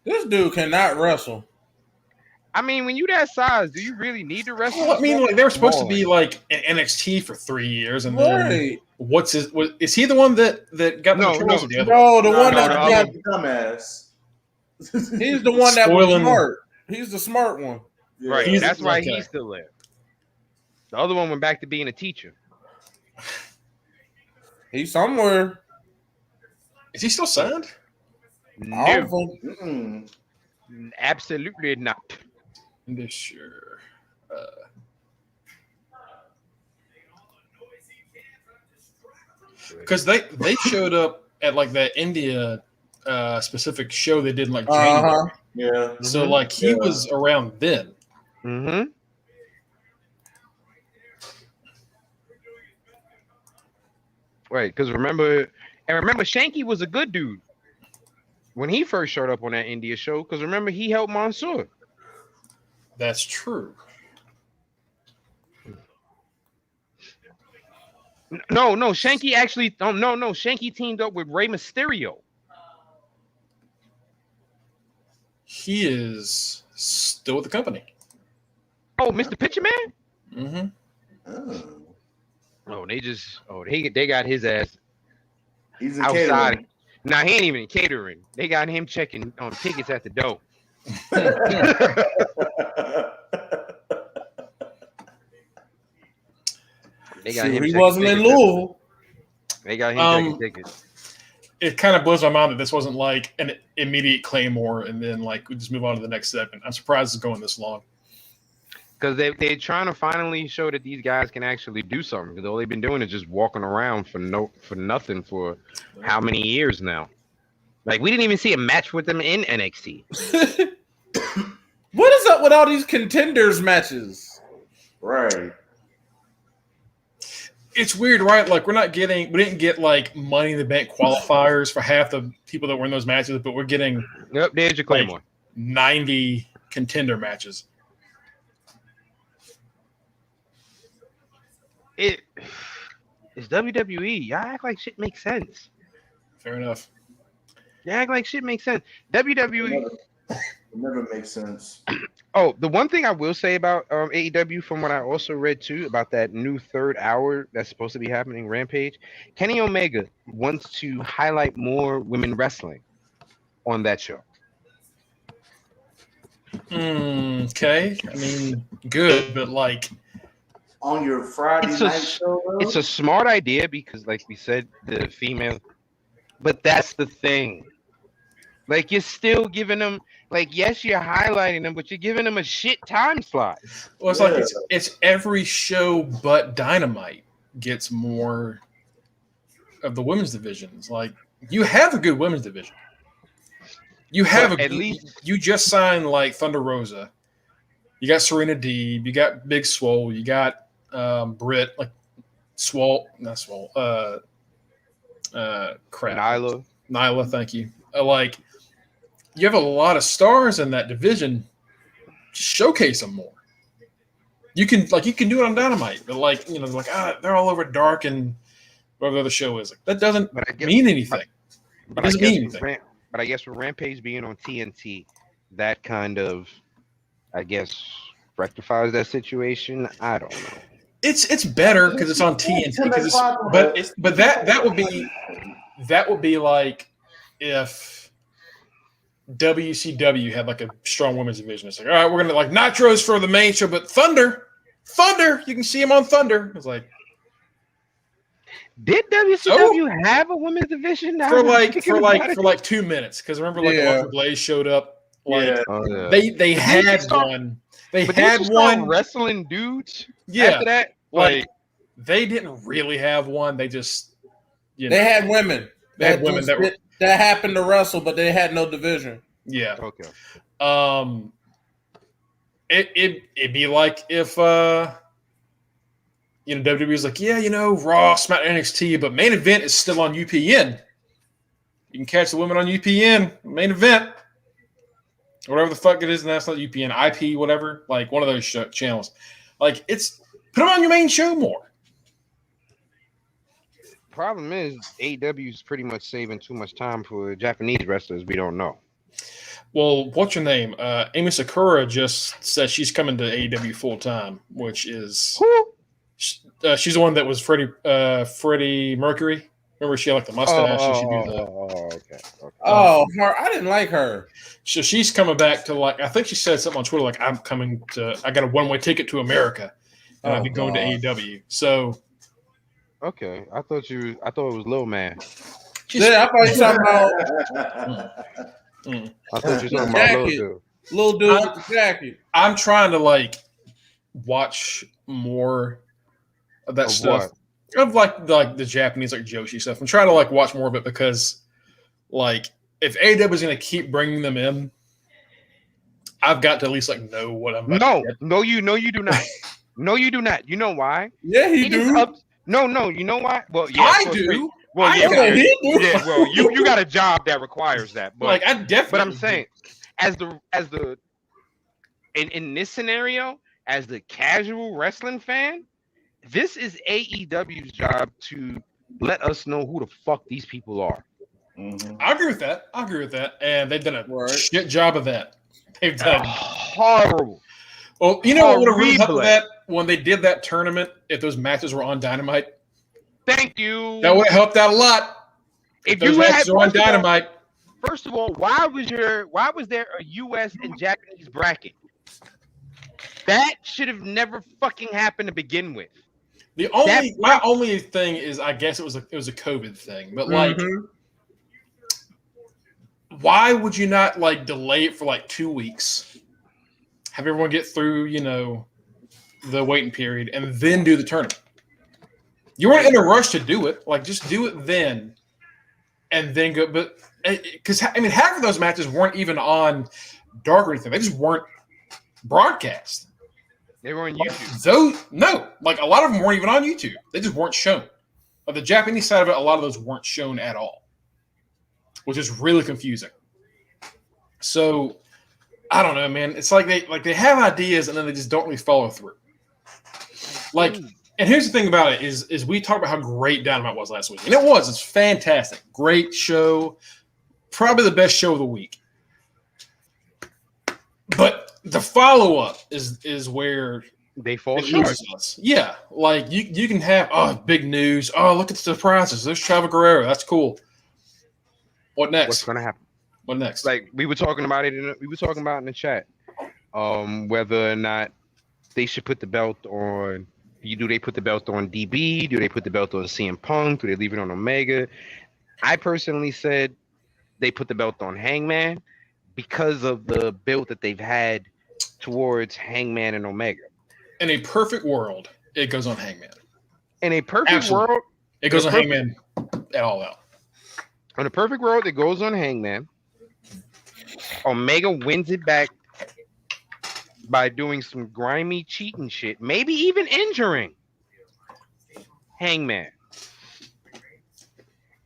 This dude cannot wrestle. I mean, when you that size, do you really need to wrestle? Well, I mean, like they were supposed to be like in NXT for 3 years, and then is he the one that got the controls of the other? No, the one that got dumbass. He's the one that was smart. He's the smart one. Right. That's why he's still there. The other one went back to being a teacher. He's somewhere. Is he still signed? No. Absolutely not. Sure. because they showed up at like that India specific show they did in like January. Yeah. So like he was around then. Mm-hmm. Right, because remember Shanky was a good dude when he first showed up on that India show. Because remember, he helped Mansoor. That's true. No, Shanky actually. No, Shanky teamed up with Rey Mysterio. He is still with the company. Oh, Mr. Pitcher Man. Mm-hmm. Oh. They got his ass He's in outside. catering. Nah, he ain't even in catering. They got him checking tickets at the door. They got him. He wasn't in Louisville. They got him checking tickets. It kind of blows my mind that this wasn't like an immediate Claymore and then like we just move on to the next segment. I'm surprised it's going this long. Because they're trying to finally show that these guys can actually do something. Because all they've been doing is just walking around for nothing for how many years now. Like we didn't even see a match with them in NXT. What is up with all these contenders matches? Right. It's weird, right? Like we didn't get like Money in the Bank qualifiers for half the people that were in those matches, but we're getting There's your Claymore. 90 contender matches. It's WWE. Y'all act like shit makes sense. Fair enough. Y'all act like shit makes sense. WWE. It never makes sense. Oh, the one thing I will say about AEW, from what I also read too, about that new third hour that's supposed to be happening, Rampage, Kenny Omega wants to highlight more women wrestling on that show. Okay. I mean, good, but like On your Friday night show, though? It's a smart idea because, like we said, the female. But that's the thing. Like, you're still giving them, like, yes, you're highlighting them, but you're giving them a shit time slot. well, it's like it's every show but Dynamite gets more of the women's divisions. Like you have a good women's division. You have At least you just signed like Thunder Rosa. You got Serena Deeb. You got Big Swole. You got Britt, like Swole, not Swole. Crap. Nyla, thank you. Like you have a lot of stars in that division. Just showcase them more. You can do it on Dynamite, but like they're all over Dark and whatever the other show is. Like that doesn't mean anything. It doesn't mean anything. But I guess with Rampage being on TNT, that kind of, I guess, rectifies that situation. I don't know. It's better because it's on TNT. But that would be like if WCW had like a strong women's division. It's like, all right, we're gonna like Nitros for the main show, but Thunder, you can see him on Thunder. It's like, did WCW have a women's division for like 2 minutes? Because remember, like Walter Blaze showed up. Like they had one. They had one wrestling dudes. Yeah. After that, like they didn't really have one. They just they had women. They had women that happened to wrestle, but they had no division. Yeah. Okay. It'd be like if WWE was like, yeah, Raw, SmackDown, NXT, but main event is still on UPN. You can catch the women on UPN, main event, whatever the fuck it is, and that's not UPN, IP, whatever, like one of those channels. Like put them on your main show more. Problem is, AEW is pretty much saving too much time for Japanese wrestlers we don't know. Well, what's your name? Amy Sakura just said she's coming to AEW full time, which is she's the one that was Freddie Mercury. Remember, she had like the mustache. Okay. Her. I didn't like her. So she's coming back to like I think she said something on Twitter like I got a one-way ticket to America, and I'll be going to AEW. So. Okay, I thought it was Lil Man. I thought you were talking about. I thought you were talking about Lil Dude. Lil Dude with the jacket. I'm trying to like watch more of that stuff. of like the Japanese like Joshi stuff and try to like watch more of it because like if AEW is going to keep bringing them in, I've got to at least like know what I'm about to get. No, you do not. No, you do not. You know why? Yeah, he do. No, you know why? Well, yeah, I do. Well, I yeah, he do. yeah. Well, you got a job that requires that. But like I definitely. But I'm saying, as the in this scenario, as the casual wrestling fan, this is AEW's job to let us know who the fuck these people are. Mm-hmm. I agree with that. And they've done a shit job of that. They've done horrible. Well, you know what would have really helped with that when they did that tournament? If those matches were on Dynamite, thank you. That would have helped out a lot. If those matches were on Dynamite, first of all, why was there a U.S. and Japanese bracket? That should have never fucking happened to begin with. My only thing is, I guess it was a COVID thing, but like, why would you not like delay it for like 2 weeks? Have everyone get through, the waiting period, and then do the tournament. You weren't in a rush to do it. Like, just do it then, and then go. But because half of those matches weren't even on Dark or anything. They just weren't broadcast. They were on YouTube. Like a lot of them weren't even on YouTube. They just weren't shown. But the Japanese side of it, a lot of those weren't shown at all, which is really confusing. So I don't know, man. It's like they have ideas and then they just don't really follow through. Like, and here's the thing about it is we talked about how great Dynamite was last week, and it's fantastic, great show, probably the best show of the week. But the follow up is where they fall short. Yeah, like you can have big news. Oh, look at the surprises. There's Chavo Guerrero. That's cool. What next? What's gonna happen? What next? Like we were talking about it. We were talking about in the chat, whether or not they should put the belt on. Do they put the belt on DB? Do they put the belt on CM Punk? Do they leave it on Omega? I personally said they put the belt on Hangman because of the build that they've had towards Hangman and Omega. In a perfect world, it goes on Hangman. In a perfect world, it goes on Hangman at all out. In a perfect world, it goes on Hangman. Omega wins it back by doing some grimy cheating shit, maybe even injuring Hangman.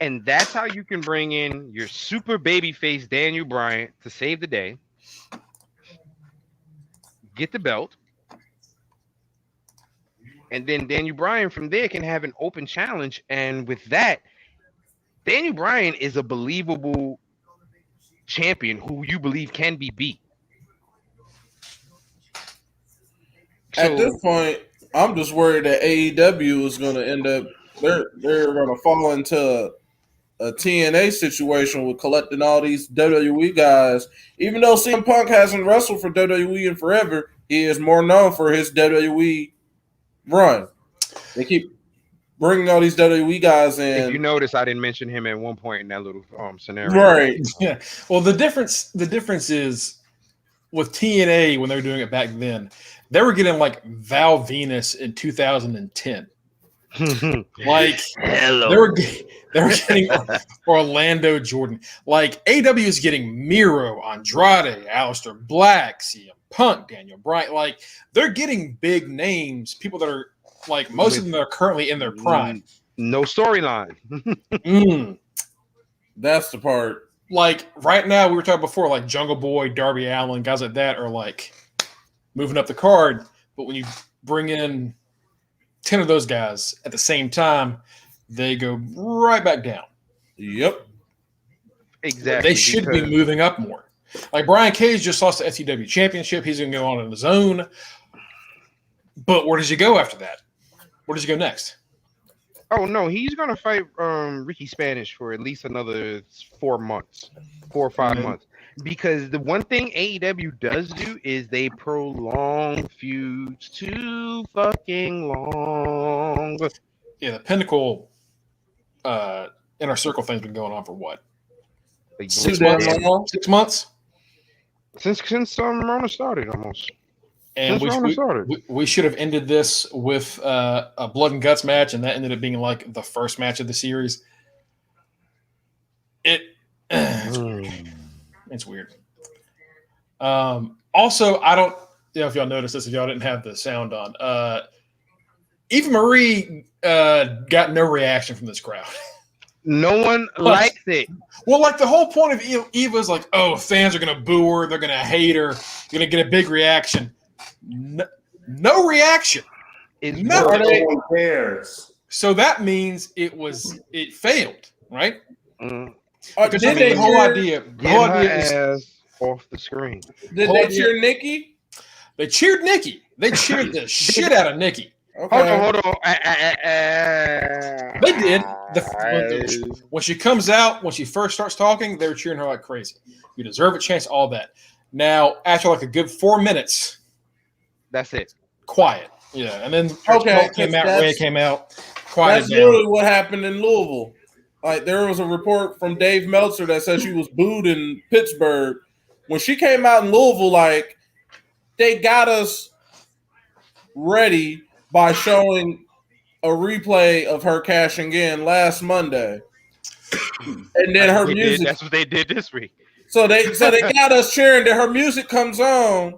And that's how you can bring in your super babyface Daniel Bryan to save the day, get the belt, and then Daniel Bryan from there can have an open challenge. And with that, Daniel Bryan is a believable champion who you believe can be beat. At this point, I'm just worried that AEW is going to end up. They're going to fall into a TNA situation with collecting all these WWE guys. Even though CM Punk hasn't wrestled for WWE in forever, he is more known for his WWE run. They keep bringing all these WWE guys in. If you notice, I didn't mention him at one point in that little scenario. Right. Yeah. Well, the difference is with TNA when they were doing it back then, they were getting like Val Venus in 2010. Like hello, they were getting Orlando Jordan. Like AW is getting Miro, Andrade, Aleister Black, CM Punk, Daniel Bryan. Like they're getting big names, people that are like most of them are currently in their prime. No storyline. That's the part. Like right now, we were talking before, like Jungle Boy, Darby Allin, guys like that are like moving up the card. But when you bring in 10 of those guys at the same time, they go right back down. Yep. Exactly. They should be moving up more. Like Brian Cage just lost the SCW championship. He's going to go on his own. But where does he go after that? Where does he go next? Oh, no. He's going to fight Ricky Spanish for at least another 4 months, 4 or 5 months. Because the one thing AEW does do is they prolong feuds too fucking long. Yeah, the Pinnacle Inner Circle thing's been going on for what? Like 6 months? 6 months? Since Rona started almost. And we should have ended this with a blood and guts match, and that ended up being like the first match of the series. It's weird. Also, I don't know if y'all noticed this, if y'all didn't have the sound on. Eva Marie got no reaction from this crowd. No one likes it. Well, like the whole point of Eva is like, oh, fans are going to boo her. They're going to hate her. You're going to get a big reaction. No reaction. No one cares. So that means it failed, right? Because the whole idea is off the screen. Did they cheer Nikki? They cheered Nikki. They cheered the shit out of Nikki. Okay. Hold on. They did. When she comes out, when she first starts talking, they were cheering her like crazy. You deserve a chance, all that. Now, after like a good 4 minutes, that's it. Quiet. Yeah, and then Ray came out. Quiet. That's literally what happened in Louisville. Like there was a report from Dave Meltzer that said she was booed in Pittsburgh. When she came out in Louisville, like they got us ready by showing a replay of her cashing in last Monday, and then her music. That's what they did this week. So they got us cheering. That her music comes on.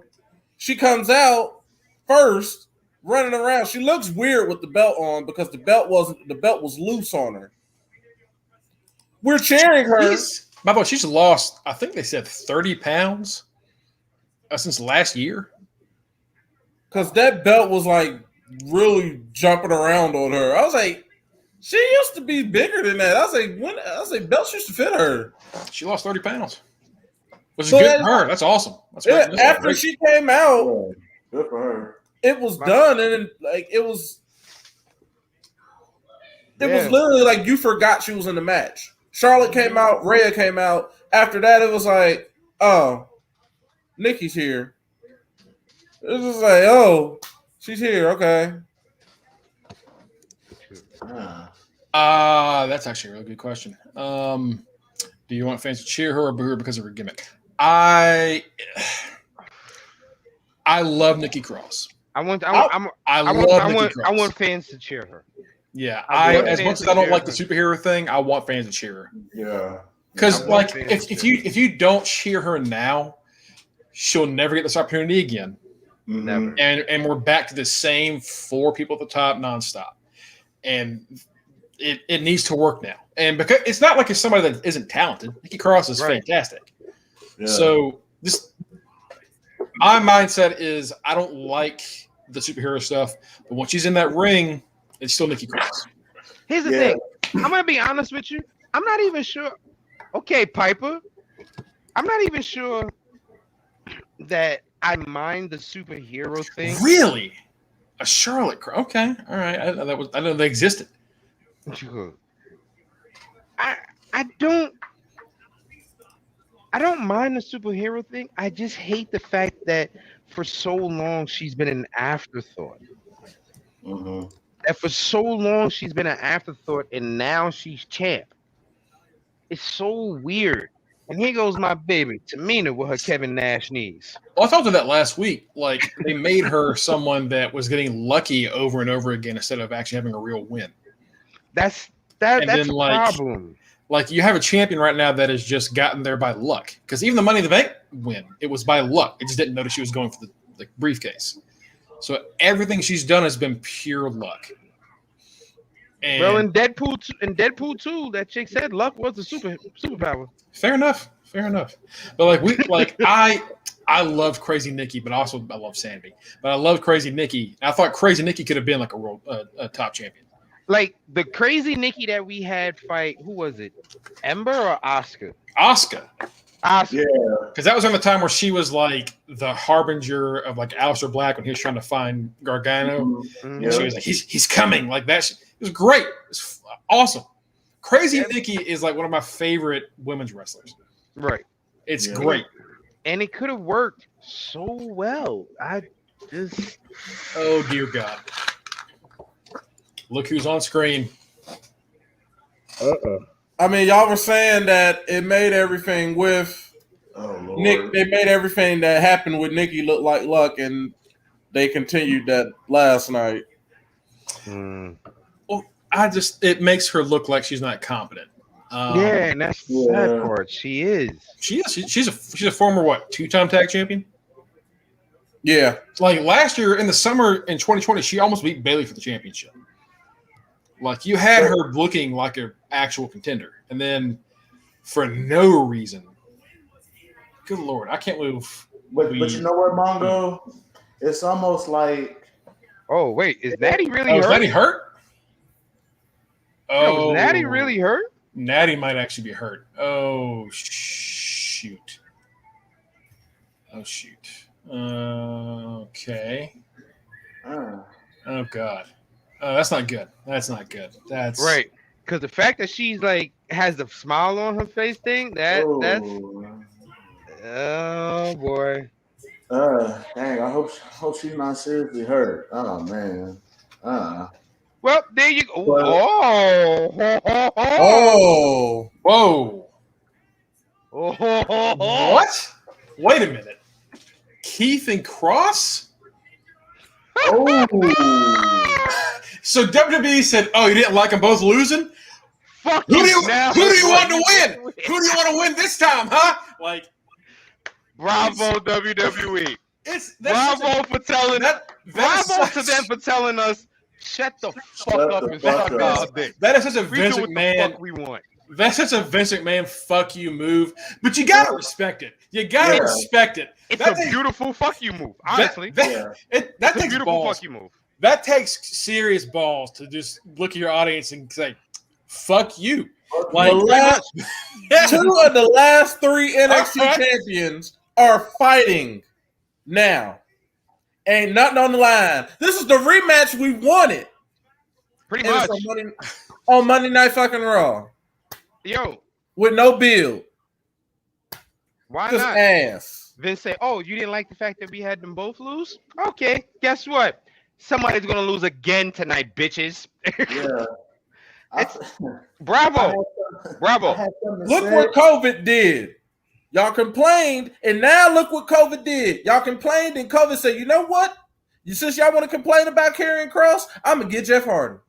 She comes out first, running around. She looks weird with the belt on because the belt was loose on her. We're cheering her. By the way, she's lost, I think they said 30 pounds since last year. Because that belt was like really jumping around on her. I was like, she used to be bigger than that. I was like, belts used to fit her. She lost 30 pounds. Which is good for her. That's awesome. That's great. After she came out, good for her. It was done, and like it was literally like you forgot she was in the match. Charlotte came out, Rhea came out. After that, it was like, oh, Nikki's here. It was just like, oh, she's here. Okay. That's actually a really good question. Do you want fans to cheer her or boo her because of her gimmick? I love Nikki Cross. I want fans to cheer her. Yeah, as much as I don't like the superhero thing, I want fans to cheer her. Yeah, because like if you don't cheer her now, she'll never get this opportunity again. Never. And we're back to the same 4 people at the top nonstop, and it needs to work now. And because it's not like it's somebody that isn't talented. Nikki Cross is fantastic. Yeah. So my mindset is I don't like the superhero stuff, but when she's in that ring, it's still Nikki Cross. Here's the thing. I'm going to be honest with you. I'm not even sure. Okay, Piper. I'm not even sure that I mind the superhero thing. Really? A Charlotte Cross? Okay. All right. I didn't know they existed. I don't mind the superhero thing. I just hate the fact that for so long she's been an afterthought. Mm-hmm. That for so long she's been an afterthought, and now she's champ. It's so weird. And here goes my baby, Tamina, with her Kevin Nash knees. Well, I talked about that last week. Like, they made her someone that was getting lucky over and over again instead of actually having a real win. That's a problem. Like, you have a champion right now that has just gotten there by luck. Because even the Money in the Bank win, it was by luck. It just didn't notice she was going for the briefcase. So everything she's done has been pure luck. And well, in Deadpool 2, that chick said luck was the superpower. Fair enough. But I love Crazy Nikki, but also I love Sandy. But I love Crazy Nikki. I thought Crazy Nikki could have been like a top champion. Like the Crazy Nikki that we had fight, who was it? Ember or Asuka? Asuka. Yeah. Because that was on the time where she was like the harbinger of like Aleister Black when he was trying to find Gargano. Mm-hmm. And she was like, he's coming. Like that. It was great. It was awesome. Crazy Nikki is like one of my favorite women's wrestlers. Right. It's great. And it could have worked so well. Oh, dear God. Look who's on screen. I mean, y'all were saying that it made everything with Nick. They made everything that happened with Nikki look like luck, and they continued that last night. Well, it makes her look like she's not competent. Yeah, and that's the sad part. She is. She's a former 2-time tag champion. Yeah, like last year in the summer in 2020, she almost beat Bayley for the championship. Like you had her looking like an actual contender, and then for no reason, good Lord, I can't move. But you know what, Mongo? It's almost like. Oh wait, is Natty really hurt? Is Natty hurt? Oh, is Natty really hurt? Natty might actually be hurt. Oh shoot. Okay. Oh God. That's not good. That's right. Because the fact that she's like has the smile on her face thing, that's oh boy. Dang, I hope she's not seriously hurt. Oh man. Well, there you go. Whoa. What? Wait a minute. Keith and Cross? So WWE said, "Oh, you didn't like them both losing? Fuck who do you want to win? Who do you want to win this time, huh?" Like, bravo WWE. Bravo for telling bravo to them for telling us shut the fuck up and suck our dick. That is such a Vince McMahon. We want. That's such a Vince McMahon fuck you move, but you gotta respect it. You gotta respect it. It's a beautiful fuck you move. Honestly, that takes beautiful balls. Fuck you move. That takes serious balls to just look at your audience and say, "Fuck you." Like 2 of the last 3 NXT champions are fighting now. Ain't nothing on the line. This is the rematch we wanted. Pretty much on Monday Night fucking Raw. Yo, with no build. Why just not? Ass. Then say, "Oh, you didn't like the fact that we had them both lose? Okay, guess what? Somebody's gonna lose again tonight, bitches." Yeah. Bravo. Look what COVID did. Y'all complained, and now look what COVID did. Y'all complained, and COVID said, "You know what? Since y'all want to complain about Karrion Kross, I'm gonna get Jeff Hardy."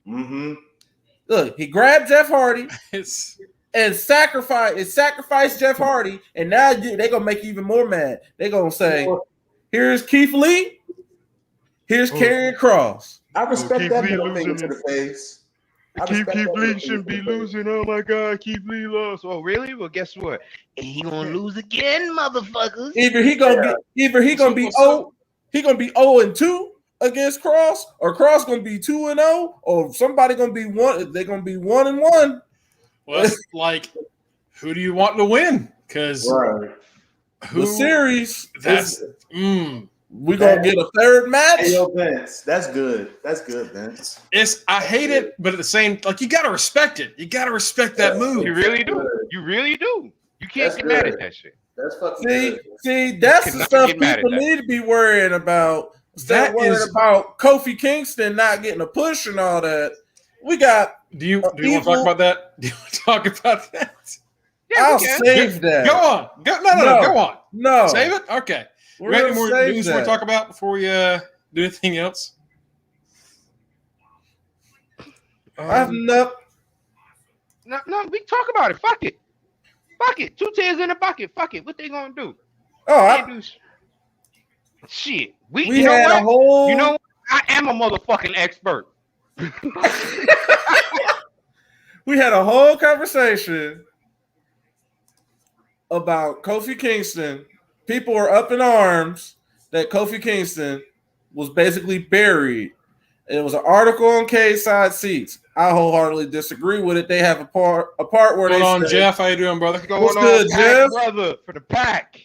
Mm-hmm. Look, he grabbed Jeff Hardy and sacrificed Jeff Hardy, and now they're gonna make you even more mad. They're gonna say, "Here's Keith Lee, here's Karrion Kross." I respect that middle finger to the face. Keith Lee shouldn't be losing. Oh my God, Keith Lee lost. Oh really? Well, guess what? He gonna lose again, motherfuckers. Either he gonna be 0-2 against Cross, or Cross gonna be 2-0, or somebody gonna be 1. They're gonna be 1-1. Well, it's like, who do you want to win? Because the series. We're gonna get a third match. Hey, yo, Vince, that's good. That's good, Vince. I hate it, but at the same, like, you gotta respect it. You gotta respect that move. You really do. You really do. You can't get mad at that shit. That's fucking good. See, that's the stuff people need to be worrying about. Instead of worrying about Kofi Kingston not getting a push and all that. We got. Do you want to talk about that? Do you want to talk about that? Yeah, I'll save that. Go on. No. Go on. No. Save it? Okay. We got any more news we want to talk about before we do anything else? I have no, we talk about it. Fuck it. 2 tears in a bucket. Fuck it. What they gonna do? Shit. We had a whole. You know what? I am a motherfucking expert. We had a whole conversation about Kofi Kingston. People were up in arms that Kofi Kingston was basically buried. And it was an article on K-Side Seats. I wholeheartedly disagree with it. They have a part where they say, Jeff? How you doing, brother? What's good, Jeff? Brother, for the pack.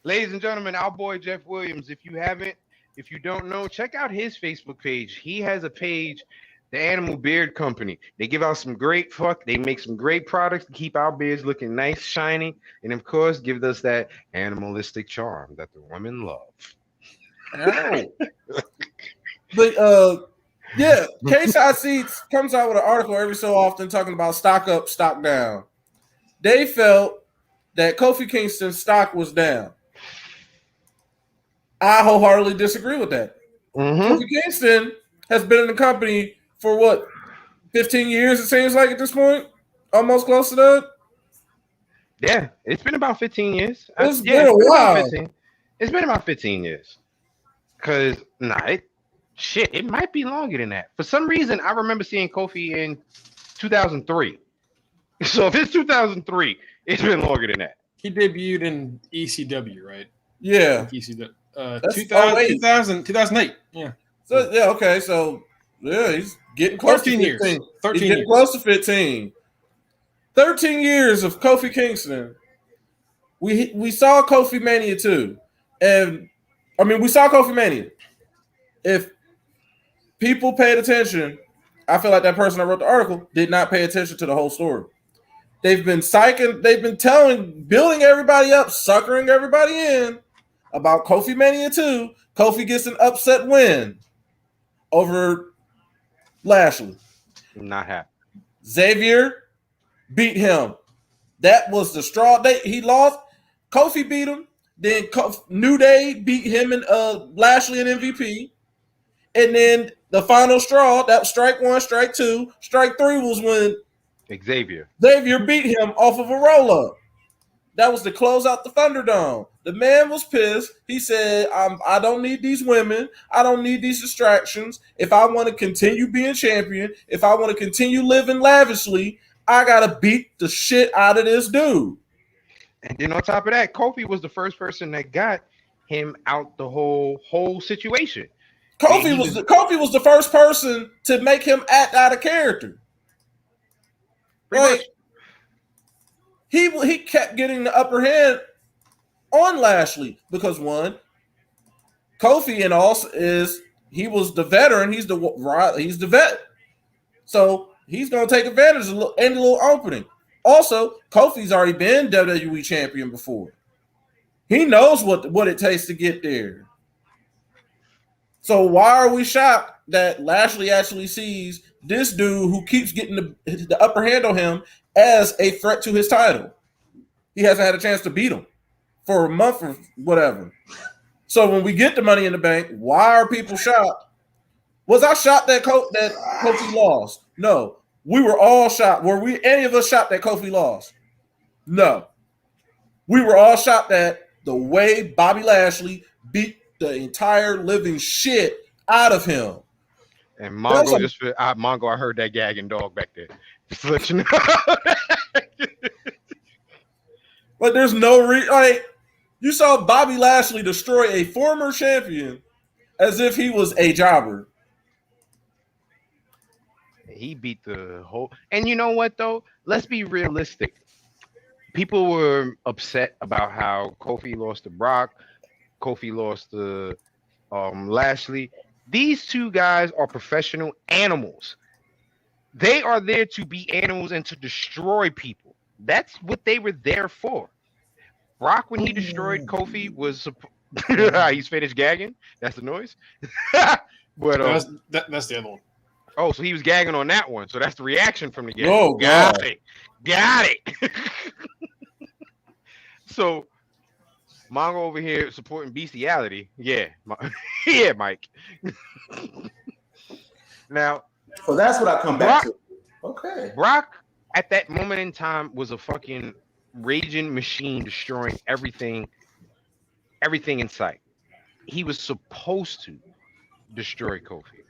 Ladies and gentlemen, our boy Jeff Williams. If you don't know, check out his Facebook page. He has a page, the Animal Beard Company. They give out some great they make some great products to keep our beards looking nice, shiny, and of course, give us that animalistic charm that the women love. But K-Side Seats comes out with an article every so often talking about stock up, stock down. They felt that Kofi Kingston's stock was down. I wholeheartedly disagree with that. Mm-hmm. Kofi Kingston has been in the company for what, 15 years, it seems like at this point? Almost close to that? Yeah, it's been about 15 years. It's Yeah, been it's a been about while. 15. It's been about 15 years. Cause it might be longer than that. For some reason, I remember seeing Kofi in 2003. So if it's 2003, it's been longer than that. He debuted in ECW, right? Yeah. ECW. That's 2008. Yeah. So, yeah, okay. So, yeah, he's getting close to 15 years. 13 he's getting years. close to 15. 13 years of Kofi Kingston. We saw Kofi Mania 2. And, I mean, we saw Kofi Mania. If people paid attention, I feel like that person that wrote the article did not pay attention to the whole story. They've been building everybody up, suckering everybody in about Kofi Mania 2. Kofi gets an upset win over Lashley. Not happy. Xavier beat him. That was the straw. He lost. Kofi beat him. Then New Day beat him and Lashley and MVP. And then the final straw, that strike 1, strike 2, strike 3 was when Xavier beat him off of a roll-up. That was to close out the Thunderdome. The man was pissed. He said, I don't need these women. I don't need these distractions. If I want to continue being champion, if I want to continue living lavishly, I got to beat the shit out of this dude. And then on top of that, Kofi was the first person that got him out the whole situation. Kofi was the first person to make him act out of character. Like, he kept getting the upper hand on Lashley because one, Kofi and also he was the veteran. He's the vet, so he's gonna take advantage of any little opening. Also, Kofi's already been WWE champion before. He knows what it takes to get there. So why are we shocked that Lashley actually sees this dude who keeps getting the upper hand on him as a threat to his title? He hasn't had a chance to beat him for a month or whatever. So when we get the Money in the Bank, why are people shocked? Was I shocked that Kofi lost? No. We were all shocked. Were any of us shocked that Kofi lost? No. We were all shocked that the way Bobby Lashley beat the entire living shit out of him. And Mongo I heard that gagging dog back there. Just let you know. Like, there's no like, you saw Bobby Lashley destroy a former champion as if he was a jobber. He beat the whole. And you know what though? Let's be realistic. People were upset about how Kofi lost to Brock. Kofi lost to Lashley. These two guys are professional animals. They are there to be animals and to destroy people. That's what they were there for. Brock, when he destroyed Kofi, was he's finished gagging. That's the noise. But that's the other one. Oh, so he was gagging on that one. So that's the reaction from the gag. Oh, got it. So Mongo over here supporting bestiality. Yeah, yeah, Mike. Now, so that's what I come back to. Okay, Brock at that moment in time was a fucking raging machine, destroying everything in sight. He was supposed to destroy Kofi.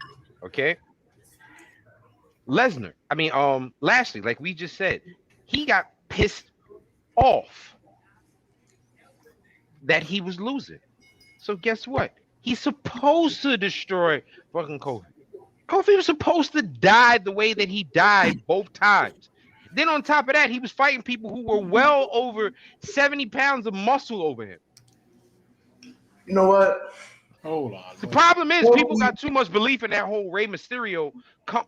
Okay. Lashley, like we just said, he got pissed off that he was losing. So guess what? He's supposed to destroy fucking Kofi. Kofi was supposed to die the way that he died both times. Then on top of that, he was fighting people who were well over 70 pounds of muscle over him. You know what? Hold on. The problem is people got too much belief in that whole Rey Mysterio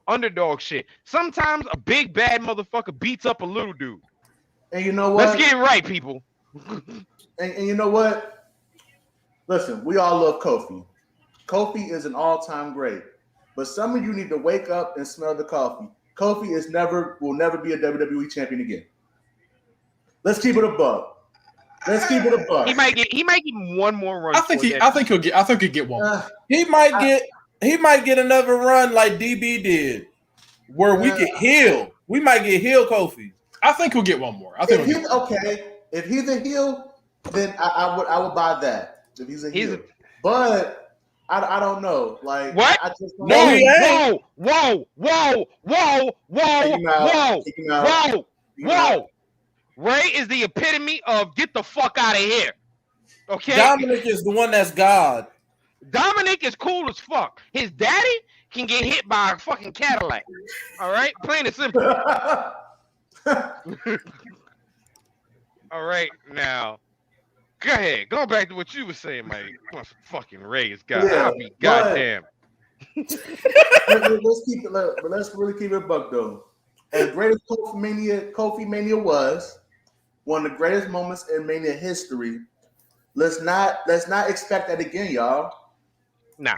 underdog shit. Sometimes a big bad motherfucker beats up a little dude. And you know what? Let's get it right, people. and you know what? Listen, we all love Kofi. Kofi is an all-time great. But some of you need to wake up and smell the coffee. Kofi will never be a WWE champion again. Let's keep it above. Let's keep it a buck. He might get one more run. I think he'll get one more. He might get another run like DB did, where we get heel. We might get heel Kofi. I think he'll get one more. If he's a heel, then I would buy that. If he's a heel, but I don't know. Like what? I just don't know. Whoa! Ray is the epitome of get the fuck out of here. Okay. Dominic is the one that's God. Dominic is cool as fuck. His daddy can get hit by a fucking Cadillac. All right, plain and simple. All right, now go ahead. Go back to what you were saying, Mike. Fucking Ray is God. Yeah, I'll be goddamn. Let's keep it. But let's really keep it a buck though. As great as Kofi Mania was, one of the greatest moments in Mania history. Let's not expect that again, y'all. Nah.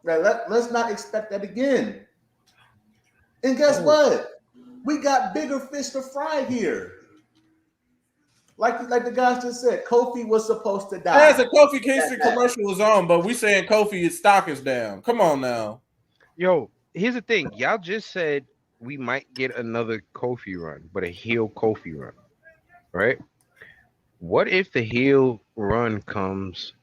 Let's not expect that again. And guess what? We got bigger fish to fry here. Like the guys just said, Kofi was supposed to die. As a Kofi Kingston commercial was on, but we saying Kofi's stock is down. Come on now. Yo, here's the thing. Y'all just said we might get another Kofi run, but a heel Kofi run, right? What if the heel run comes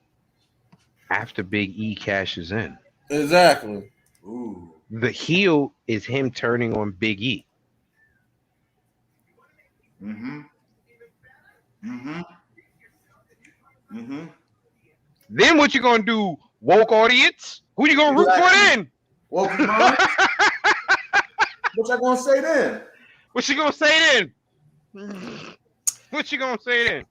after Big E cashes in? Exactly. Ooh. The heel is him turning on Big E. Then what you gonna do, woke audience? Who you gonna root for then? Woke mom? What you gonna say then? What you gonna say then? What you gonna say then?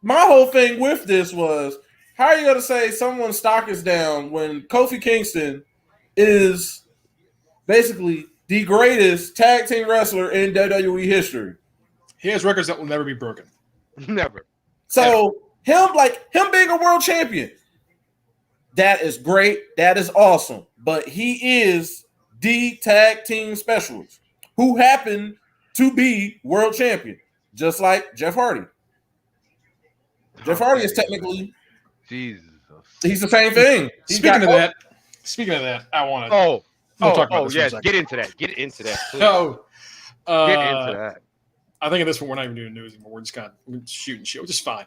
My whole thing with this was, how are you gonna say someone's stock is down when Kofi Kingston is basically the greatest tag team wrestler in WWE history? He has records that will never be broken. Never. So him being a world champion, that is great. That is awesome. But he is the tag team specialist who happened to be world champion, just like Jeff Hardy. Jeff Hardy is technically Jesus. He's the same thing. Speaking of that, I want to. Talk about this yes. Get into that. Get into that. Please. So, get into that. I think at this point we're not even doing news anymore. We're just kind of shooting shit, which is fine.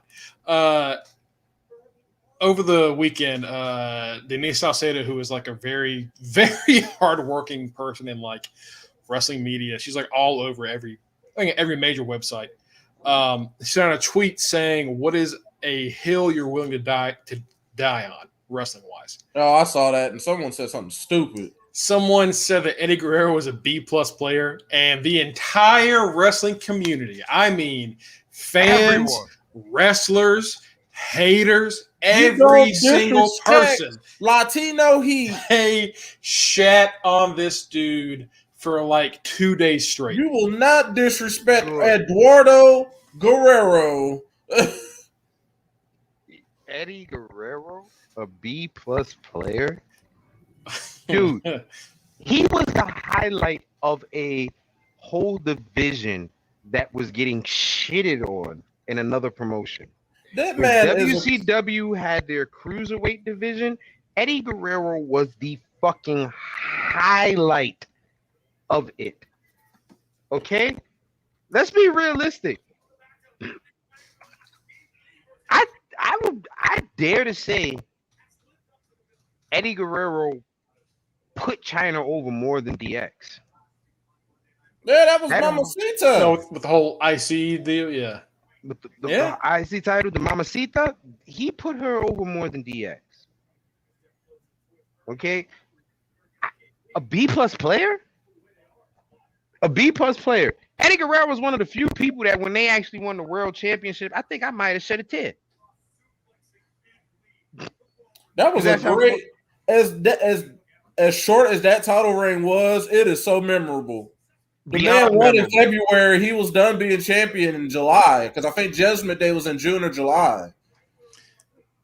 Over the weekend, Denise Salcedo, who is like a very, very hardworking person in like wrestling media, she's like all over every major website. She sent out a tweet saying, "What is a hill you're willing to die on, wrestling wise?" Oh, I saw that, and someone said something stupid. Someone said that Eddie Guerrero was a B+ player, and the entire wrestling community, I mean, fans, wrestlers, haters, every single person, Latino heat, they shat on this dude for like 2 days straight. You will not disrespect Eduardo Guerrero. Eddie Guerrero, a B+ player? Dude, he was the highlight of a whole division that was getting shitted on in another promotion. That man WCW had their cruiserweight division. Eddie Guerrero was the fucking highlight of it. Okay? Let's be realistic. I dare to say Eddie Guerrero put China over more than DX. Yeah, that was Mamacita. No, with the whole IC deal, yeah. With the IC title, the Mamacita, he put her over more than DX. Okay? A B+ player? A B+ player. Eddie Guerrero was one of the few people that when they actually won the world championship, I think I might have shed a tear. That was a great, as short as that title reign was, it is so memorable. The man won in February. He was done being champion in July because I think Judgment Day was in June or July.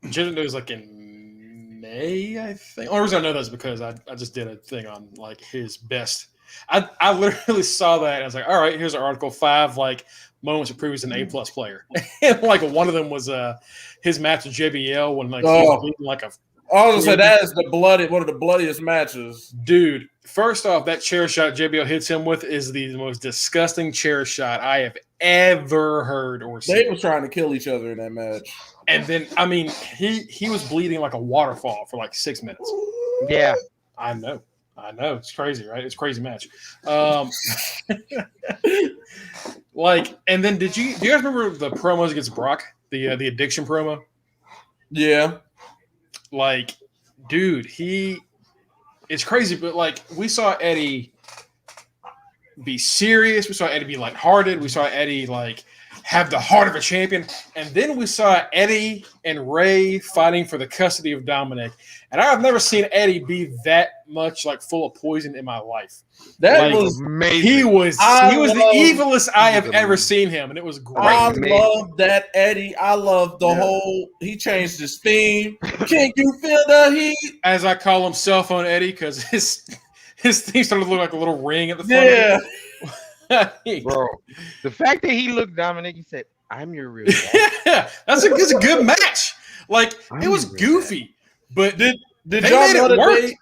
Judgment Day was like in May, I think. The only reason I know that is because I just did a thing on like his best I literally saw that. And I was like, all right, here's an article 5 like moments of previous an A+ player, and like one of them was his match with JBL when like he was bleeding like a. I was gonna say that is one of the bloodiest matches. Dude, first off, that chair shot JBL hits him with is the most disgusting chair shot I have ever heard or seen. They were trying to kill each other in that match. And then, I mean, he was bleeding like a waterfall for like 6 minutes. Yeah. I know. It's crazy, right? It's a crazy match. Like, and then do you guys remember the promos against Brock? The addiction promo? Yeah. Like, dude, it's crazy, but like we saw Eddie be serious, we saw Eddie be lighthearted, we saw Eddie like have the heart of a champion, and then we saw Eddie and Ray fighting for the custody of Dominic, and I've never seen Eddie be that much like full of poison in my life. That like, was amazing. He was the evilest I have ever seen him, and it was great. I love that Eddie. I love the whole. He changed his theme. Can you feel the heat? As I call him, Cell Phone Eddie, because his thing started to look like a little ring at the front. Yeah. Bro, the fact that he looked Dominic, he said, "I'm your real dad." Yeah, it's a good match. Like it was goofy, but did they y'all made know it work? that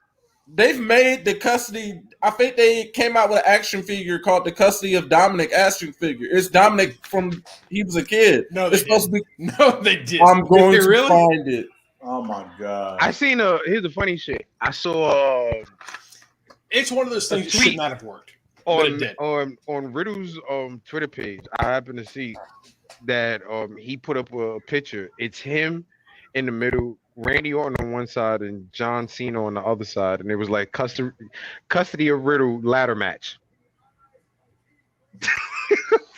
they've made the custody? I think they came out with an action figure called the Custody of Dominic action figure. It's Dominic from he was a kid. No, it's supposed to be. No, they did. I'm going to really? find it. Oh my god! I seen here's the funny shit. I saw it's one of those things that should not have worked. On Riddle's Twitter page. I happened to see that he put up a picture. It's him in the middle, Randy Orton on one side, and John Cena on the other side, and it was like custody of Riddle ladder match.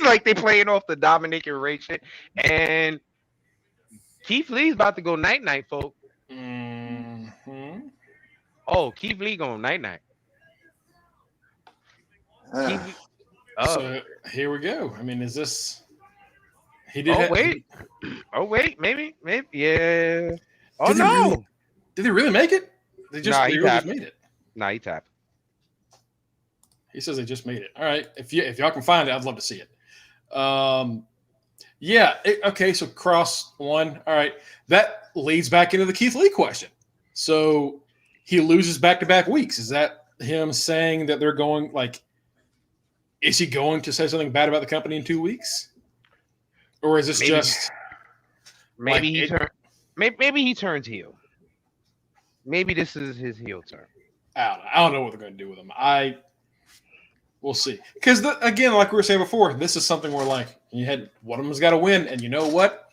Like they playing off the Dominic and Ray shit, and Keith Lee's about to go night, folks. Mm-hmm. Oh, Keith Lee going night. So here we go. I mean, is this? He did. Wait, maybe, yeah. Oh did no! Did he really make it? They just he just made it. Nah, he tapped. He says they just made it. All right, if y'all can find it, I'd love to see it. Yeah. Okay. So Cross won. All right. That leads back into the Keith Lee question. So he loses back-to-back weeks. Is that him saying that they're going like? Is he going to say something bad about the company in 2 weeks, or is this just maybe he turns heel? Maybe this is his heel turn. I don't know what they're going to do with him. We'll see. Because again, like we were saying before, this is something where like you had one of them's got to win, and you know what?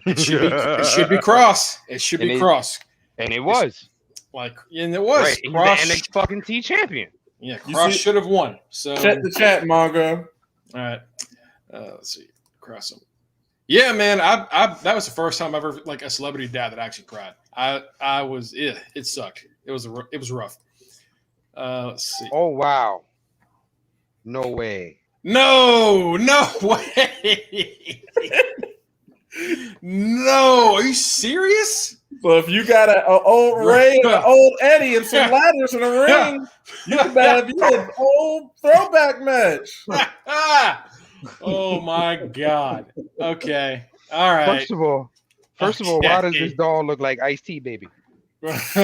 It should be Cross. It should be Cross, and it was and it was right. Cross. He's the NXT champion. Yeah, Cross should have won. So check the chat, Mongo. All right, let's see. Cross him. Yeah, man. I that was the first time ever like a celebrity died that I actually cried. I was it sucked. It was rough. Let's see. Oh wow. No way. No way. No, are you serious? So if you got an old Ray and an old Eddie and some ladders in the ring, you can have an old throwback match. Oh my god. Okay. All right. First of all, why does this doll look like Ice-T, baby? Because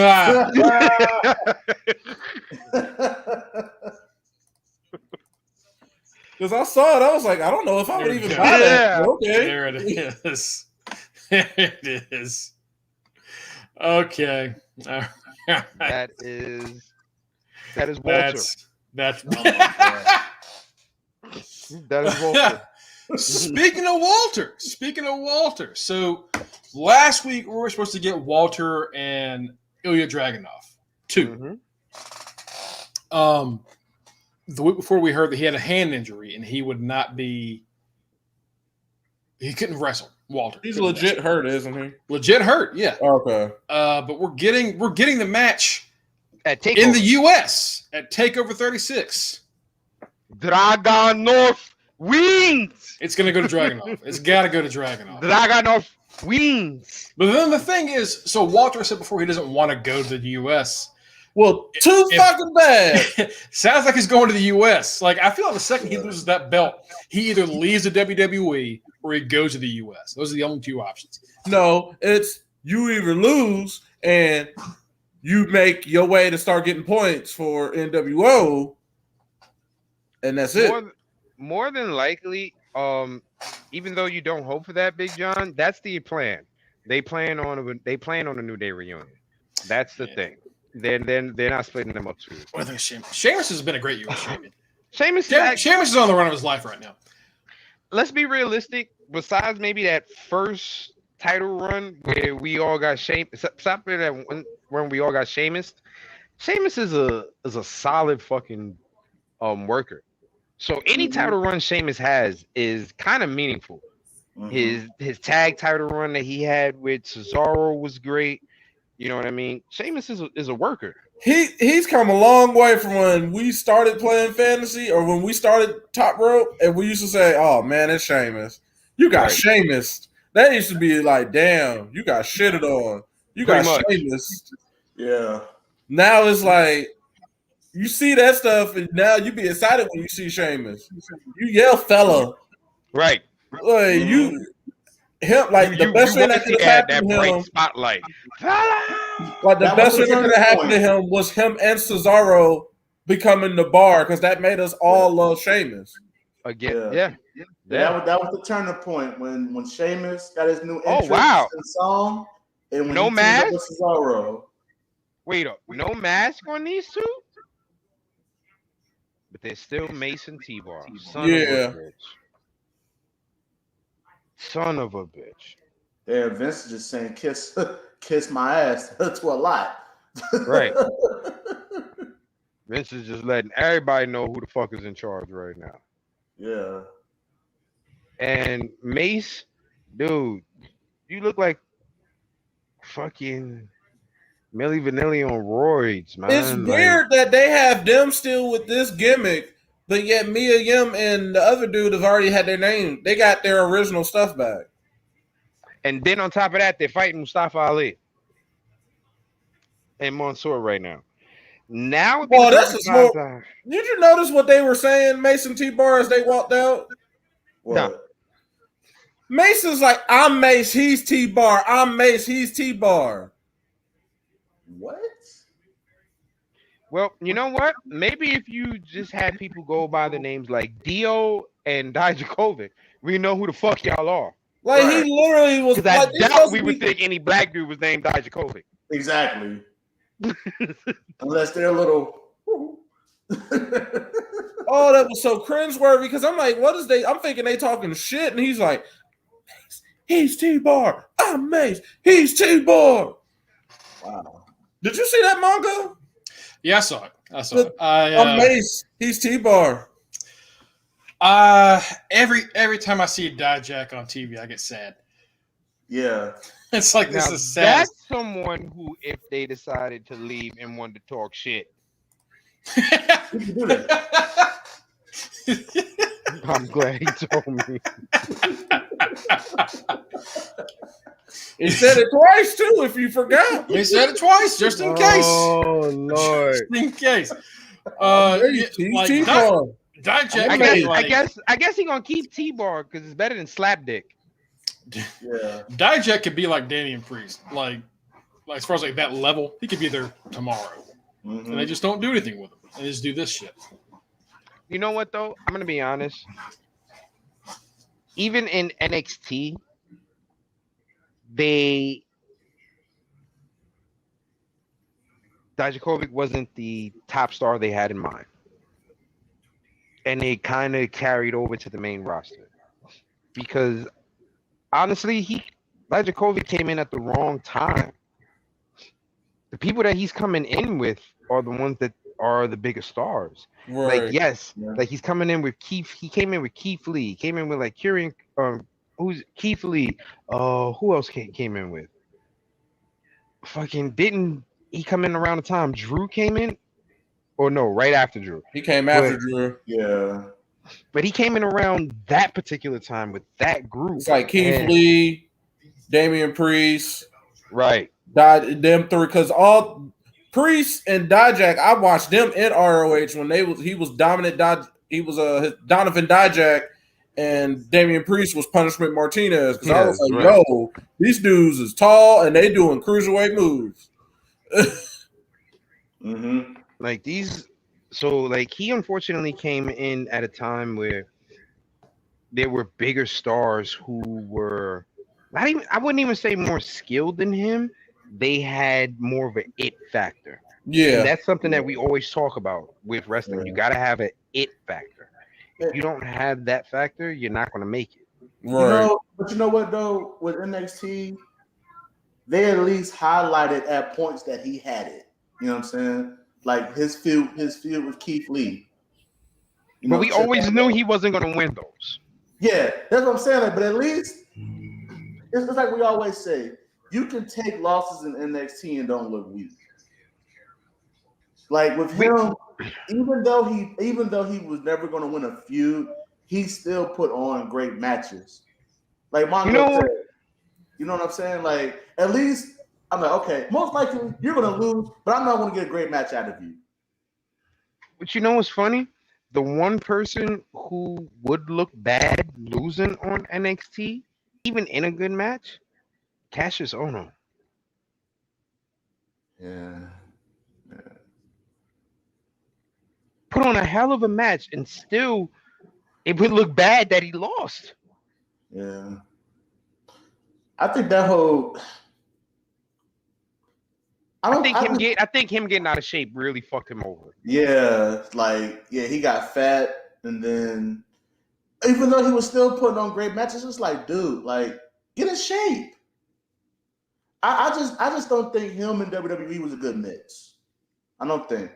I saw it, I was like, I don't know if I would even buy that. Okay. There it is. There it is. Okay. That is Walter. That's that is Walter. Speaking of Walter. So last week we were supposed to get Walter and Ilya Dragunov too. Mm-hmm. The week before we heard that he had a hand injury and he couldn't wrestle. Walter. He's legit hurt, isn't he? Legit hurt, yeah. Okay. But we're getting the match in the US at TakeOver 36. Dragunov wins. It's gonna go to Dragunov. It's gotta go to Dragunov. Dragunov wins. But then the thing is, so Walter said before he doesn't want to go to the US Well, fucking bad. Sounds like he's going to the U.S. Like, I feel like the second he loses that belt, he either leaves the WWE or he goes to the U.S. Those are the only two options. No, it's you either lose and you make your way to start getting points for NWO, and that's it. More than likely, even though you don't hope for that, Big John, that's the plan. They plan on a New Day reunion. That's the thing. Then they're not splitting them up too. What I think Sheamus has been a great U.S. champion. Sheamus is on the run of his life right now. Let's be realistic. Besides maybe that first title run where we all got Sheamus, when we all got Sheamus. Sheamus is a solid fucking worker. So any title run Sheamus has is kind of meaningful. Mm-hmm. His tag title run that he had with Cesaro was great. You know what I mean? Sheamus is a worker. He's come a long way from when we started playing fantasy or when we started Top Rope, and we used to say, "Oh man, it's Sheamus. You got Sheamus." That used to be like, "Damn, you got shitted on. You got Sheamus." Yeah. Now it's like you see that stuff, and now you be excited when you see Sheamus. You yell, "Fella!" Right? Like the best thing that could have happened to him. Spotlight. Like the best thing that could have happened to him was him and Cesaro becoming the bar because that made us all love Sheamus. Again, That was the turning point when Sheamus got his new entrance and song, and when no mask. Cesaro. Wait up, no mask on these two, but they're still Mason T-Bar. Son of a bitch. Yeah, Vince is just saying kiss my ass to a lot. Right. Vince is just letting everybody know who the fuck is in charge right now. Yeah. And Mace, dude, you look like fucking Milli Vanilli on roids, man. It's weird that they have them still with this gimmick, but yet Mia Yim and the other dude have already had their name. They got their original stuff back. And then on top of that, they're fighting Mustafa Ali and Mansoor right now. Now, well, that's a small. Did you notice what they were saying, Mason T-Bar, as they walked out? What? No. Mason's like, I'm Mace, he's T-Bar. I'm Mace, he's T-Bar. What? Well, you know what? Maybe if you just had people go by the names like Dio and Dijakovic, we know who the fuck y'all are. Like he literally was. Because I doubt we would think any black dude was named Dijakovic. Exactly. Unless they're a little. Oh, that was so cringeworthy because I'm like, what is they? I'm thinking they talking shit, and he's like, he's T-Bar. I'm Mace. He's T-Bar. Wow. Did you see that manga? Yeah, I saw it. I'm Mace. He's T-Bar. Every time I see Dijak on TV, I get sad. Yeah. It's like this is sad. That's someone who, if they decided to leave and wanted to talk shit. I'm glad he told me. He said it twice too, if you forgot. He said it twice, just in case. Oh Lord. Just in case. I guess he's gonna keep T-Bar because it's better than slap dick. Yeah. Dijak could be like Damian Priest, like as far as like that level, he could be there tomorrow, and they just don't do anything with him. They just do this shit. You know what though? I'm gonna be honest. Even in NXT, Dijakovic wasn't the top star they had in mind, and they kind of carried over to the main roster because. Honestly, Dijakovic came in at the wrong time. The people that he's coming in with are the ones that are the biggest stars. Right. Like he's coming in with Keith. He came in with Keith Lee. He came in with like Kieran. Who's Keith Lee? Who else came in with? Fucking didn't he come in around the time Drew came in? Or no, right after Drew. He came after Drew. Yeah. But he came in around that particular time with that group. It's like Keith Lee, Damian Priest, right? Them three, because Priest and Dijak, I watched them in ROH when he was dominant. He was Donovan Dijak, and Damian Priest was Punishment Martinez. Because I was like, right. yo, these dudes is tall and they doing cruiserweight moves. Mm-hmm. Like these, so like he unfortunately came in at a time where there were bigger stars who were not even, I wouldn't even say more skilled than him. They had more of an it factor. Yeah. And that's something that we always talk about with wrestling. Yeah. You got to have an it factor. If you don't have that factor, you're not going to make it. Right. But you know what though? With NXT, they at least highlighted at points that he had it. You know what I'm saying? Like his feud with Keith Lee. But we always knew he wasn't going to win those. Yeah, that's what I'm saying. Like, but at least it's like we always say, you can take losses in NXT and don't look weak. Like with him, even though he was never going to win a feud, he still put on great matches. Like Mongo said, you know what I'm saying? Like at least I'm like, okay, most likely you're going to lose, but I'm not going to get a great match out of you. But you know what's funny? The one person who would look bad losing on NXT, even in a good match, Cassius Ohno. Yeah. Put on a hell of a match, and still, it would look bad that he lost. Yeah. I think that whole. I think him getting out of shape really fucked him over. Yeah, he got fat, and then even though he was still putting on great matches, it's like, dude, like, get in shape. I just don't think him and WWE was a good mix. I don't think.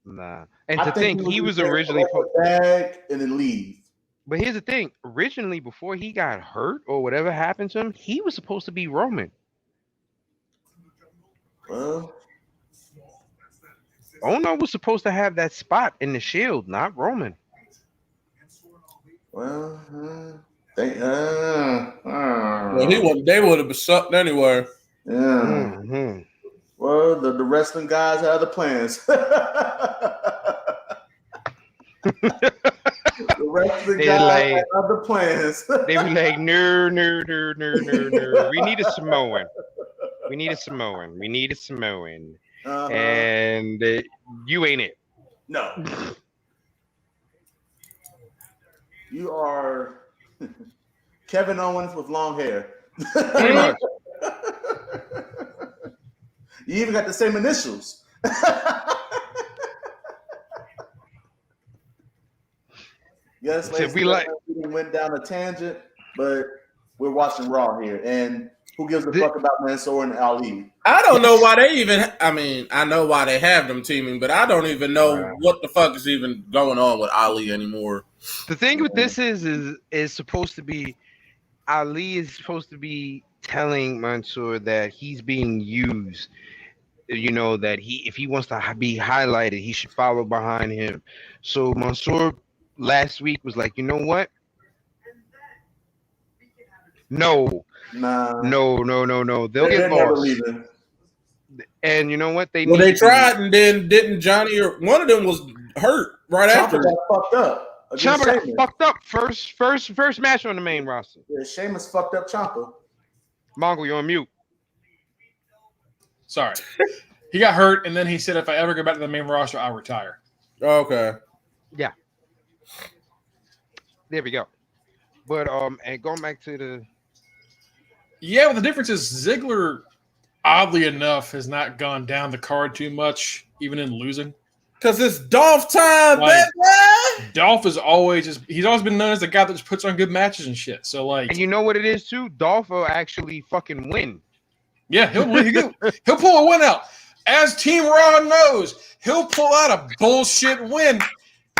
Nah, and to think he was originally back and then leave. But here's the thing: originally, before he got hurt or whatever happened to him, he was supposed to be Roman. Well, Ono was supposed to have that spot in the Shield, not Roman. Well, they would have been sucked anyway. Yeah. Mm-hmm. Well, the wrestling guys had other plans. The wrestling guys had other plans. They were like, no. We need a Samoan. We need a Samoan. And you ain't it. No. You are Kevin Owens with long hair. Pretty much. You even got the same initials. Yes, we went down a tangent, but we're watching Raw here. And who gives a fuck about Mansoor and Ali? I don't know why they even. I mean, I know why they have them teaming, but I don't even know what the fuck is even going on with Ali anymore. The thing with this is supposed to be Ali is supposed to be telling Mansoor that he's being used. You know that if he wants to be highlighted, he should follow behind him. So Mansoor last week was like, you know what? No. They'll get lost. And you know what? They tried, and then didn't Johnny or one of them was hurt right after. Got fucked up. Ciampa got fucked up first match on the main roster. Yeah, Sheamus fucked up Ciampa. Mongo, you're on mute. Sorry. He got hurt, and then he said, if I ever go back to the main roster, I'll retire. Okay. Yeah. There we go. But and going back to the well, the difference is Ziggler, oddly enough, has not gone down the card too much, even in losing. Because it's Dolph time, baby. Dolph is he's always been known as the guy that just puts on good matches and shit. So and you know what it is too? Dolph will actually fucking win. Yeah, he'll pull a win out. As Team Raw knows, he'll pull out a bullshit win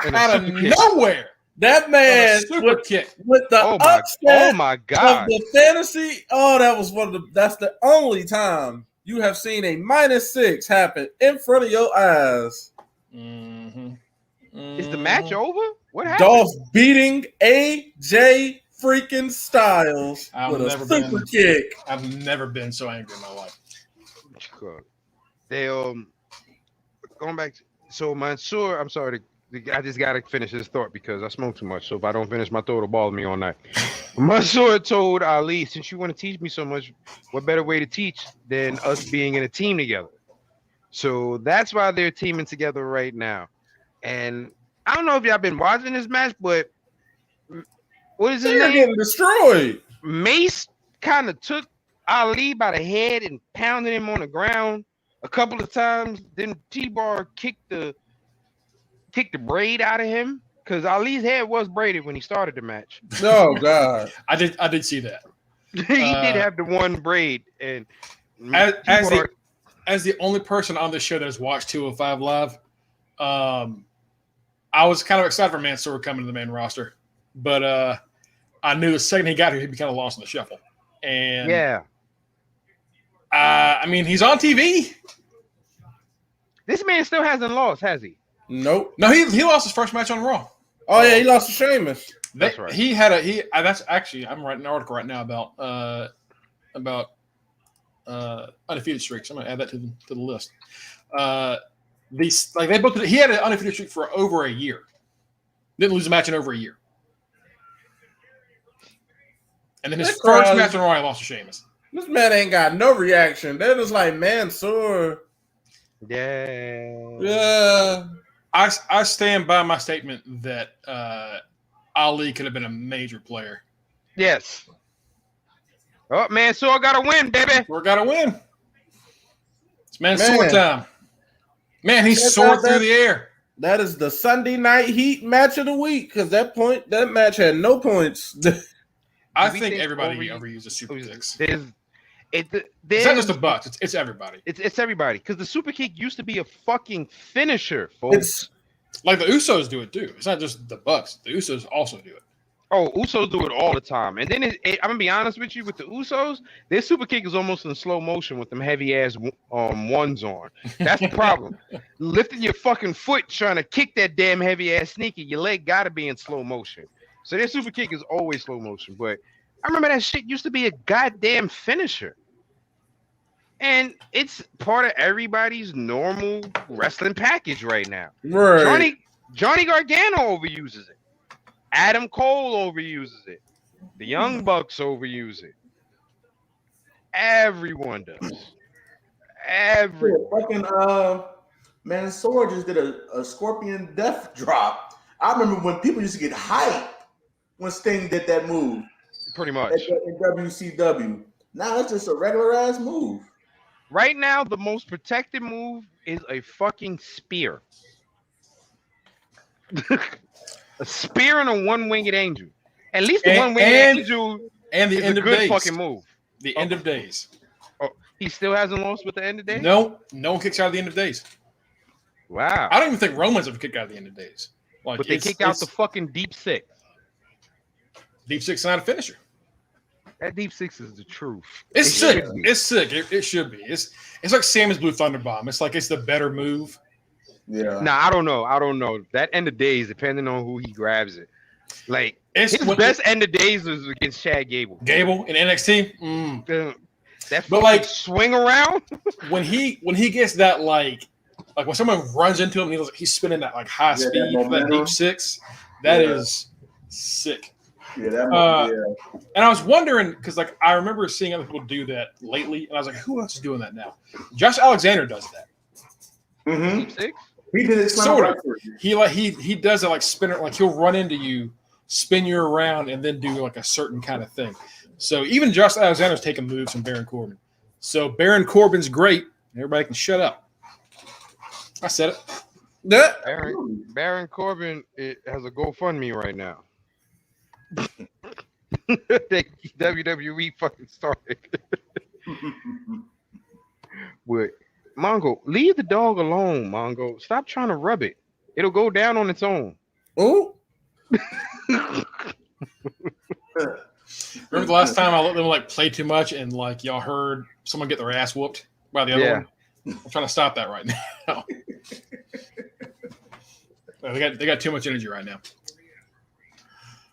out of nowhere. That man super kick with the oh my god of the fantasy. Oh, that was that's the only time you have seen a -6 happen in front of your eyes. Is the match over? What happened? Dolph beating AJ freaking Styles with a super kick. I've never been so angry in my life. They going back. So Mansoor, I'm sorry. I just gotta finish this thought because I smoke too much. So if I don't finish my thought, it'll bother me all night. Mansoor told Ali, since you want to teach me so much, what better way to teach than us being in a team together? So that's why they're teaming together right now. And I don't know if y'all been watching this match, but what is his They're name? getting destroyed. Mace kind of took Ali by the head and pounded him on the ground a couple of times. Then T-Bar kicked the braid out of him because Ali's head was braided when he started the match. Oh God, I did see that. He did have the one braid, and as the only person on this show that has watched 205 Live, I was kind of excited for Mansoor coming to the main roster, but I knew the second he got here, he'd be kind of lost in the shuffle. And yeah, I mean, he's on TV. this man still hasn't lost, has he? nope. No, he lost his first match on Raw. Oh yeah, he lost to Sheamus. That's right. He had that's actually, I'm writing an article right now about undefeated streaks. I'm gonna add that to the list. He had an undefeated streak for over a year. Didn't lose a match in over a year. And then his first match on Raw, he lost to Sheamus. This man ain't got no reaction. They're just like Mansoor. Yeah. I stand by my statement that Ali could have been a major player. Yes. Oh, Mansoor got to win, baby. We're got to win. It's Mansoor time. Man, he's soaring through the air. That is the Sunday Night Heat match of the week because that match had no points. I think everybody overuses super kicks. It's not just the Bucks. It's everybody. It's everybody because the super kick used to be a fucking finisher, folks. It's like the Usos do it too. It's not just the Bucks. The Usos also do it. Oh, Usos do it all the time. And then I'm gonna be honest with you, with the Usos, their super kick is almost in slow motion with them heavy ass ones on. That's the problem. Lifting your fucking foot trying to kick that damn heavy ass sneaker, your leg gotta be in slow motion. So their super kick is always slow motion. But I remember that shit used to be a goddamn finisher. And it's part of everybody's normal wrestling package right now. right. Johnny Gargano overuses it. Adam Cole overuses it. The Young Bucks overuse it. Everyone does. Everyone. Fucking Mansoor just did a Scorpion Death Drop. I remember when people used to get hyped when Sting did that move. Pretty much. In WCW. Now it's just a regular ass move. Right now, the most protected move is a fucking spear. A spear and a one-winged angel. At least the one-winged angel and the is end a of good days. fucking move. The end of days. Oh, he still hasn't lost with the end of days? No one kicks out of the end of days. Wow. I don't even think Romans ever kick out of the end of days. Like, but they kick out the fucking deep six. Deep six is not a finisher. That deep six is the truth. It's sick. It's sick. It should be. It's like Sammy's Blue Thunder Bomb. It's like it's the better move. Yeah. Nah, I don't know. That end of days, depending on who he grabs it. Like his best end of days was against Chad Gable. Gable in NXT. That like swing around when he gets that like when someone runs into him and he's spinning that like high speed for that deep six. That is sick. Yeah, and I was wondering because like I remember seeing other people do that lately, and I was like, who else is doing that now? Josh Alexander does that. Mm-hmm. Deep six? He did it sort of. He does it like spinner, like he'll run into you, spin you around, and then do like a certain kind of thing. So even Josh Alexander's taking moves from Baron Corbin. So Baron Corbin's great. Everybody can shut up. I said it. Yeah. Baron Corbin has a GoFundMe right now. WWE fucking started. But Mongo, leave the dog alone, Mongo. Stop trying to rub it. It'll go down on its own. Oh. Remember the last time I let them like play too much and like y'all heard someone get their ass whooped by the other one? I'm trying to stop that right now. They got too much energy right now.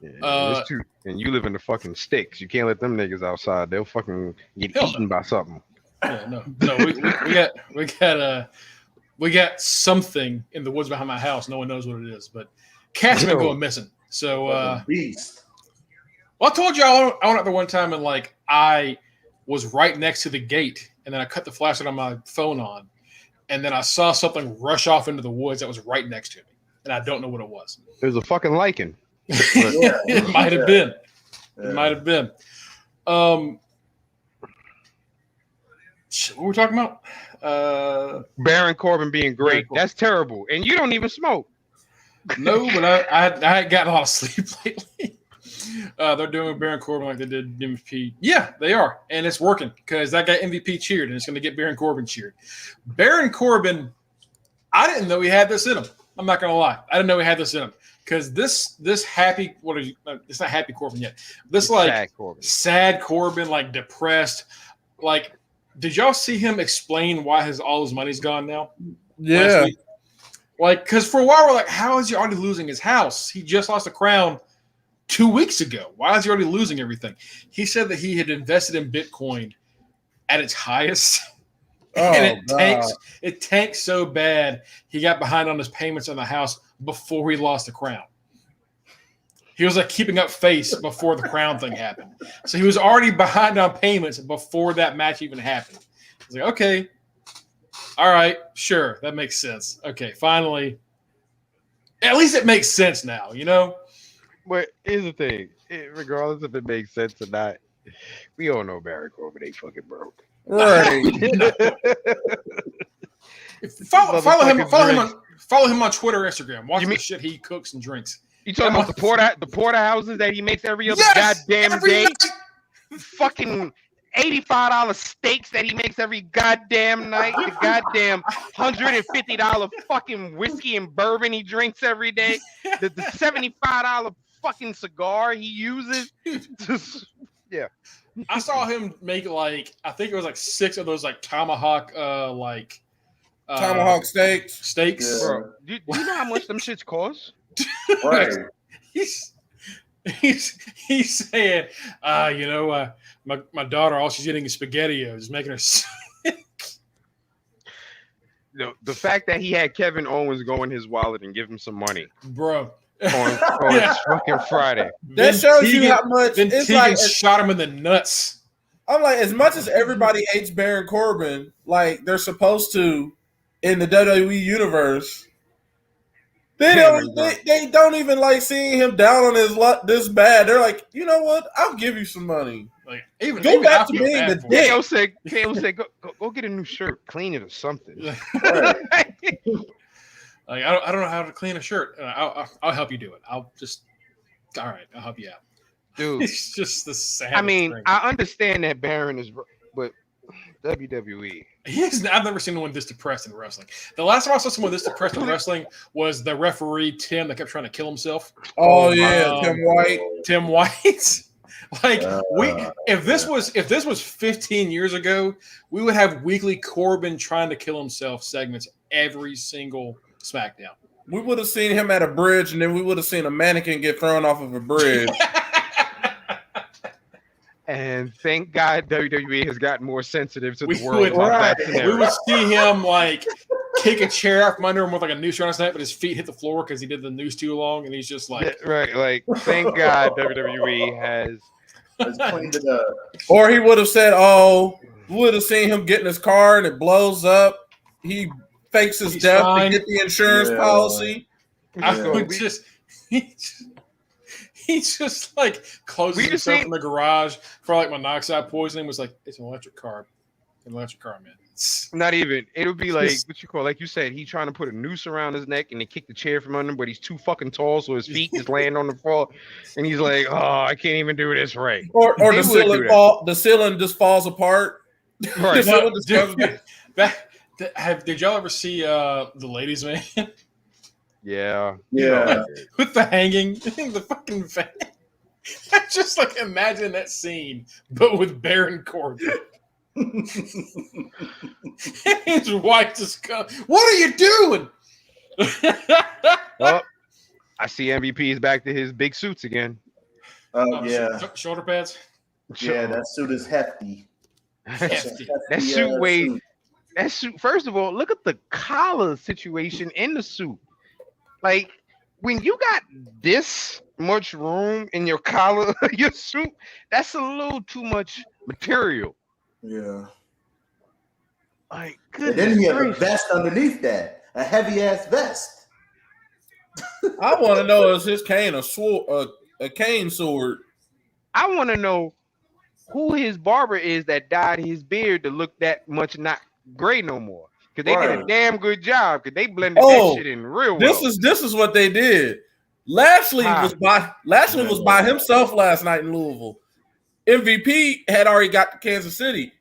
Yeah, and you live in the fucking sticks. You can't let them niggas outside. They'll fucking get eaten by something. Yeah, no. We got We got something in the woods behind my house. No one knows what it is, but cats have been going missing. So, beast. well, I told you I went out there one time and like I was right next to the gate, and then I cut the flashlight on my phone on, and then I saw something rush off into the woods that was right next to me, and I don't know what it was. It was a fucking lichen. It might have been. It might have been. What were we talking about? Baron Corbin being great. That's terrible. And you don't even smoke. No, but I had gotten a lot of sleep lately. They're doing Baron Corbin like they did MVP. Yeah, they are. And it's working because that guy MVP cheered, and it's going to get Baron Corbin cheered. Baron Corbin, I didn't know he had this in him. I'm not going to lie. I didn't know he had this in him. Because this happy, it's not happy Corbin yet. This it's like sad Corbin, like depressed. Like, did y'all see him explain why all his money's gone now? Yeah. Like, because for a while we're like, how is he already losing his house? He just lost the crown 2 weeks ago. Why is he already losing everything? He said that he had invested in Bitcoin at its highest. And it tanked so bad he got behind on his payments on the house before he lost the crown. He was like keeping up face before the crown thing happened. So he was already behind on payments before that match even happened. I was like, okay, all right, sure, that makes sense. Okay, finally. At least it makes sense now, you know? But here's the thing. Regardless if it makes sense or not, we all know Baron Corbin ain't fucking broke. Right. Follow him on Twitter, Instagram. Watch the shit he cooks and drinks. You talking about the porterhouses that he makes every other goddamn day? Night. Fucking $85 steaks that he makes every goddamn night. The goddamn $150 fucking whiskey and bourbon he drinks every day. The $75 fucking cigar he uses. Yeah. I saw him make I think it was 6 of those tomahawk tomahawk steaks. Yeah. Bro, do you know how much them shits cost? Right. He's saying, my daughter, all she's eating is SpaghettiOs, making her sick. The fact that he had Kevin Owens go in his wallet and give him some money, bro, on fucking Friday. That shows you how much. It's Tegan shot him in the nuts. I'm like, as much as everybody hates Baron Corbin, like they're supposed to in the WWE universe. They don't even like seeing him down on his luck this bad. They're like, you know what? I'll give you some money. Like go back to being the dick. KO said, go get a new shirt, clean it or something. Like I don't know how to clean a shirt. I'll help you do it. All right. I'll help you out, dude. It's just the sad. I mean, I understand that Baron is, but WWE. I've never seen anyone this depressed in wrestling. The last time I saw someone this depressed in wrestling was the referee Tim that kept trying to kill himself. Oh yeah, Tim White. Tim White. If this was 15 years ago, we would have weekly Corbin trying to kill himself segments every single SmackDown. We would have seen him at a bridge, and then we would have seen a mannequin get thrown off of a bridge. And thank God WWE has gotten more sensitive to the world. We would see him kick a chair out from under him with a noose around his neck, but his feet hit the floor because he did the noose too long, and he's just thank God WWE has cleaned it up. Or he would have said, we would have seen him get in his car and it blows up. He fakes his death to get the insurance policy. He's just closing himself in the garage for monoxide poisoning. Was like, it's an electric car. Man. It's not even. It'll be what you call, like you said, he's trying to put a noose around his neck and they kick the chair from under him, but he's too fucking tall, so his feet just land on the floor. And he's like, oh, I can't even do this right. Or the ceiling just falls apart. Right. Did y'all ever see the Ladies Man? Yeah. With the hanging, the fucking fan. I just imagine that scene, but with Baron Corbin. His wife just comes. What are you doing? Well, I see MVP's back to his big suits again. Shoulder pads. Yeah, that suit is hefty. That suit weighs That suit. First of all, look at the collar situation in the suit. Like when you got this much room in your collar, your suit, that's a little too much material. Yeah. Like And then goodness he had a gracious. vest underneath that, a heavy ass vest. I want to know, is his cane a cane sword? I want to know who his barber is that dyed his beard to look that much not gray no more. Because they did a Right. damn good job. Because they blended that Oh, shit in real this well. is what they did. Lashley Huh. was by himself last night in Louisville. MVP had already got to Kansas City.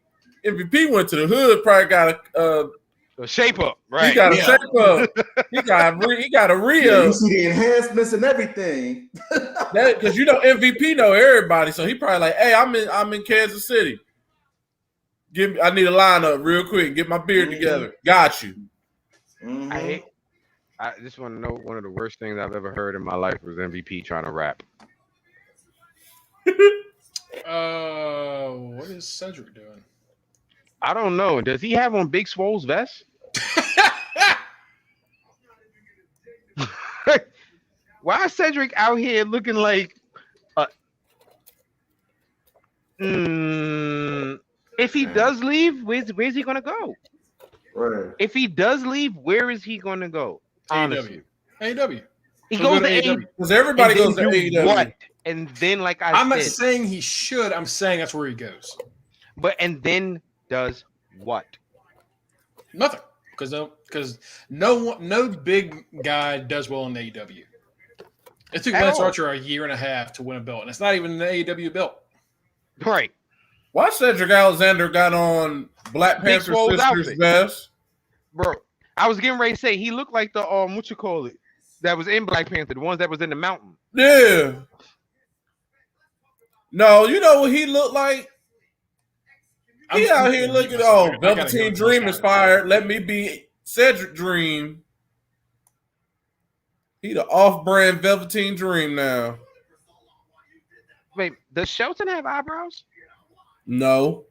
MVP went to the hood, probably got So shape up, he right? got a Yeah. shape up. He got a Yeah, re-up. you see the enhancements and everything. Because MVP know everybody, so he probably like, hey, I'm in Kansas City. I need a lineup real quick. Get my beard together. Got you. Mhm. I just want to know one of the worst things I've ever heard in my life was MVP trying to rap. What is Cedric doing? I don't know. Does he have on Big Swole's vest? Why is Cedric out here looking like if he does leave, where's he gonna go? Right. If he does leave, where is he gonna go? Honestly. AEW. He He'll goes go to to AEW. Because everybody And then goes to do AEW. what? And then, like I'm not said, saying he should. I'm saying that's where he goes. and then does what? Nothing. Because no big guy does well in AEW. It took At Lance all. Archer a year and a half to win a belt, and it's not even an AEW belt. Right. Why Cedric Alexander got on Black Big Panther Swole's Sisters outfit. vest? Bro, I was getting ready to say he looked like the what you call it, that was in Black Panther, the ones that was in the mountain. Yeah. No, you know what he looked like? He out here looking, Velveteen Dream is fired. Let me be Cedric Dream. He the off-brand Velveteen Dream now. Wait, does Shelton have eyebrows? No.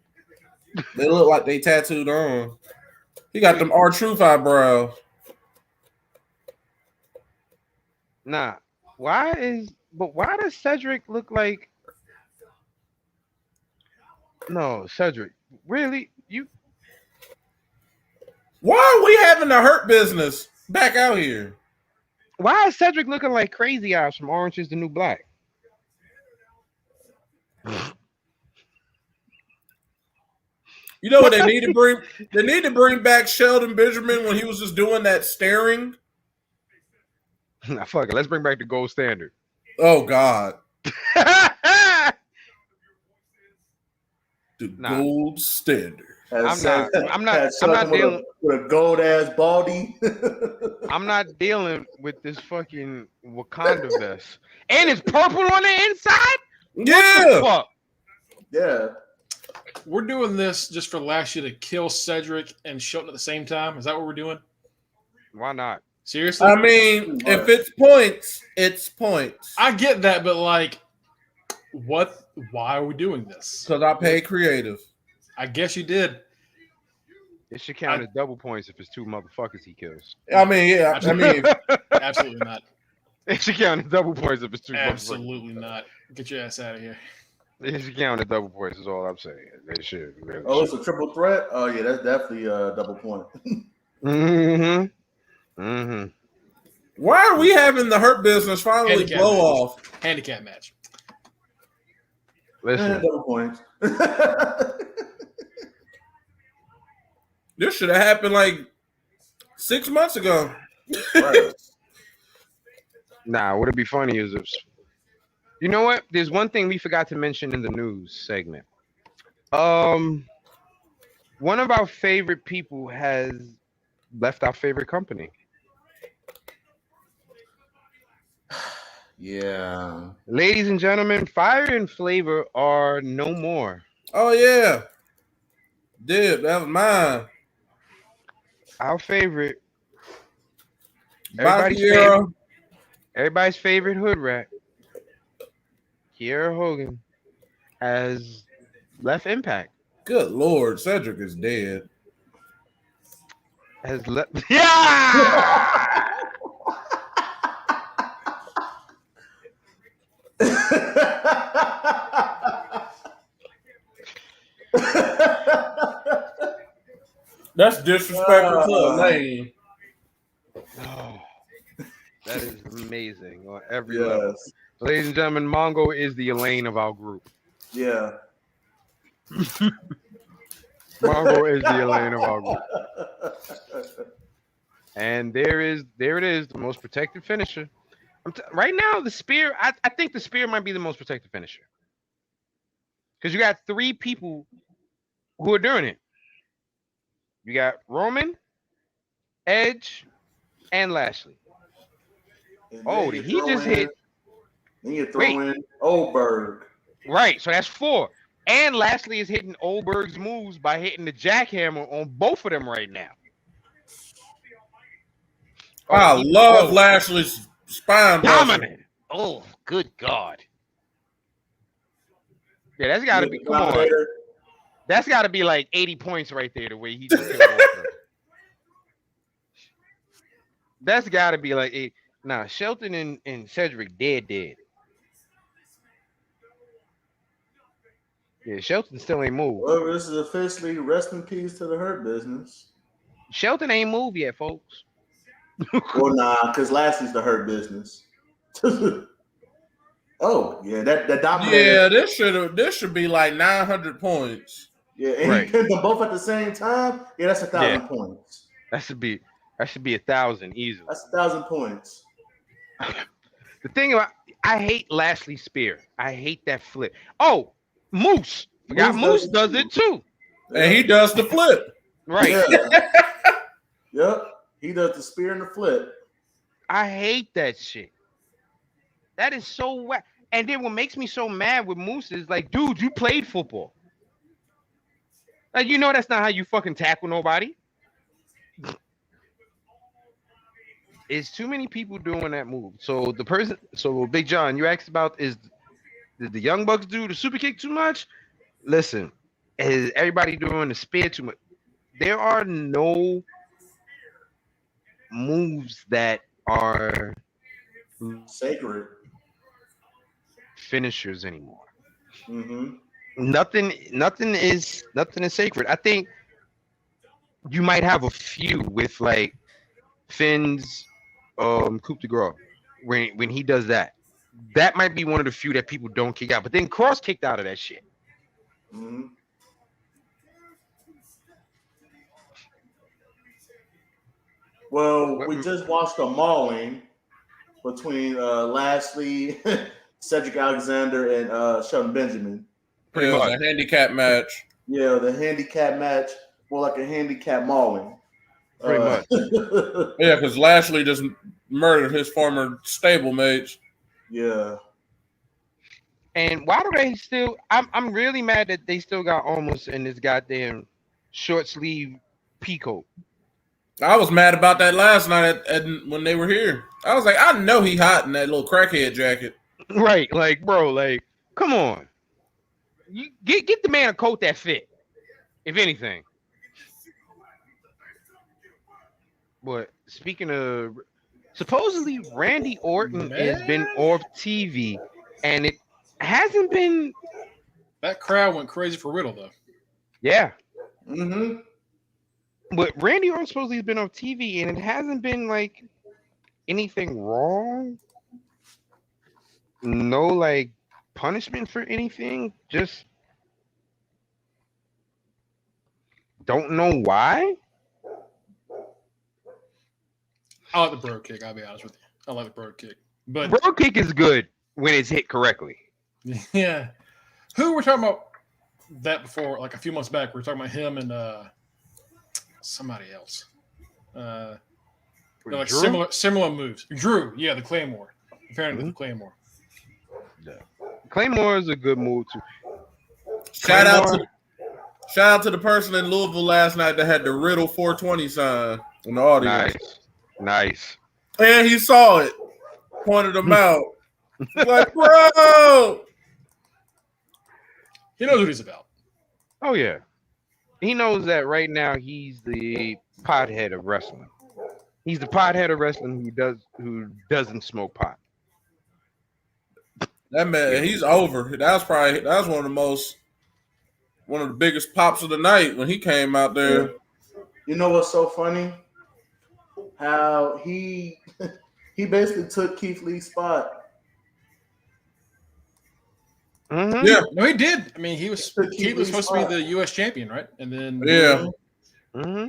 They look like they tattooed on. He got them R-Truth eyebrows. Nah. Why does Cedric look like no, Cedric. Really? Why are we having the Hurt Business back out here? Why is Cedric looking like Crazy Eyes from Orange is the New Black? You know what they need to bring? They need to bring back Sheldon Benjamin when he was just doing that staring. Nah, fuck it. Let's bring back the gold standard. Oh God. The Nah. gold standard. I'm not dealing with a gold ass baldy. I'm not dealing with this fucking Wakanda vest. And it's purple on the inside? Yeah. What the fuck? Yeah. We're doing this just for Lashley to kill Cedric and Shelton at the same time. Is that what we're doing? Why not? Seriously? I mean, if it's points, it's points. I get that, but like, what? Why are we doing this? Because I pay creative. I guess you did. It should count as double points if it's two motherfuckers he kills. I mean, yeah. I mean, Absolutely not. It should count as double points if it's two Absolutely not. Get your ass out of here. It should count as double points is all I'm saying. They should. Really Oh, should. it's a triple threat? Oh, yeah, that's definitely a double point. Mm-hmm. Mm-hmm. why are we having the Hurt Business finally Handicap blow match. off? Handicap match. Listen, Double points. This should have happened like 6 months ago. Right. nah, would it be funny is if you know what? There's one thing we forgot to mention in the news segment. One of our favorite people has left our favorite company. Yeah. Ladies and gentlemen, Fire and Flavor are no more. Oh yeah, dude, that was mine. Our favorite, Bye, Kiera. everybody's favorite hood rat, Kiera Hogan, has left Impact. Good Lord, Cedric is dead. has left. Yeah. That's disrespectful to Elaine. Oh, that is amazing on every Yes. level. Ladies and gentlemen, Mongo is the Elaine of our group. Yeah. Mongo is the Elaine of our group. And there it is, the most protected finisher. Right now, the spear, I think the spear might be the most protected finisher. Because you got 3 people who are doing it. You got Roman, Edge, and Lashley. And Did he just hit? Then you throw in Oberg. Right, so that's 4. And Lashley is hitting Oberg's moves by hitting the jackhammer on both of them right now. I love Lashley's spine dominant. Oh, good God. Yeah, that's got to be. Come on. That's got to be like 80 points right there. The way he just killed both of them. That's got to be like 8. Nah, Shelton and Cedric dead. Yeah, Shelton still ain't moved. Well, this is officially rest in peace to the Hurt Business. Shelton ain't moved yet, folks. Well, nah, because Lashley's the Hurt Business. Oh, yeah, that dominated. Yeah, this should be like 900 points. Yeah, and he pinned them both at the same time. Yeah, that's 1,000 points. That should be 1,000 easily. That's 1,000 points. The thing about I hate Lashley spear. I hate that flip. Oh, Moose. Moose does it too. And he does the flip. Right. Yeah. Yep. He does the spear and the flip. I hate that shit. That is so whack. And then what makes me so mad with Moose is like, dude, you played football. Like, you know that's not how you fucking tackle nobody. It's too many people doing that move. So Big John, you asked about did the Young Bucks do the super kick too much? Listen, is everybody doing the spear too much? There are no moves that are sacred finishers anymore. Mm-hmm. Nothing is sacred. I think you might have a few with like Finn's coup de grace when he does that. That might be one of the few that people don't kick out. But then Cross kicked out of that shit. Mm-hmm. Well, we just watched a mauling between Lashley, Cedric Alexander, and Shelton Benjamin. Pretty much a handicap match. Yeah, the handicap match, more like a handicap mauling. Pretty much. Yeah, because Lashley just murdered his former stablemates. Yeah. And why do they still? I'm really mad that they still got almost in this goddamn short sleeve peacoat. I was mad about that last night when they were here. I was like, I know he hot in that little crackhead jacket. Right, like, bro, like, come on. You get the man a coat that fit, if anything. But speaking of, supposedly Randy Orton has been off TV, and it hasn't been. That crowd went crazy for Riddle, though. Yeah. Mm-hmm. But Randy Orton supposedly has been on TV, and it hasn't been like anything wrong. No, like punishment for anything. Just don't know why. I like the bird kick. I'll be honest with you. I like the bird kick, but bird kick is good when it's hit correctly. Yeah. Who were talking about that before? Like a few months back, we were talking about him and somebody else. Like similar moves. Drew, yeah, the Claymore. Apparently, the Claymore. Yeah. Claymore is a good move too. Shout out to the person in Louisville last night that had the Riddle 420 sign in the audience. Nice. And he saw it, pointed him out. Like, bro. He knows what he's about. Oh yeah. He knows that right now he's the pothead of wrestling. He's the pothead of wrestling who doesn't smoke pot. That man, Yeah. he's over. That was one of the biggest pops of the night when he came out there. You know what's so funny? How he basically took Keith Lee's spot. Mm-hmm. Yeah, No, he did. I mean, Keith was supposed to be the U.S. champion, right? And then Mm-hmm.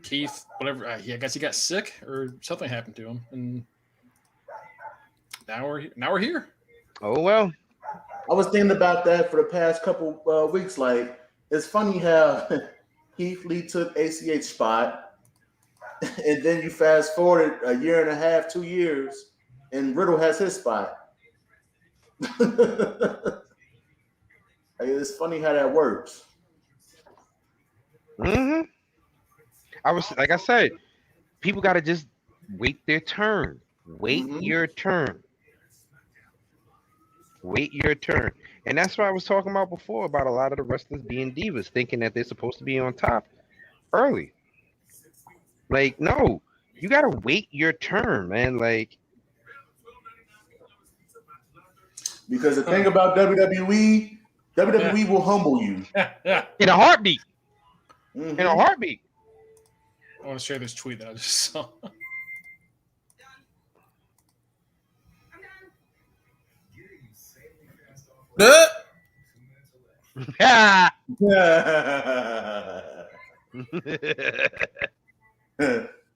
Keith, whatever, I guess he got sick or something happened to him, and now we're here. Oh well. I was thinking about that for the past couple weeks. Like, it's funny how Keith Lee took ACH spot, and then you fast forward a year and a half, 2 years, and Riddle has his spot. It's funny how that works. Mm-hmm. Like I said, people got to just wait their turn. Wait your turn. Wait your turn. And that's what I was talking about before about a lot of the wrestlers being divas, thinking that they're supposed to be on top early. Like, no, you got to wait your turn, man. Like, because the thing about WWE will humble you in a heartbeat. Mm-hmm. In a heartbeat. I want to share this tweet that I just saw.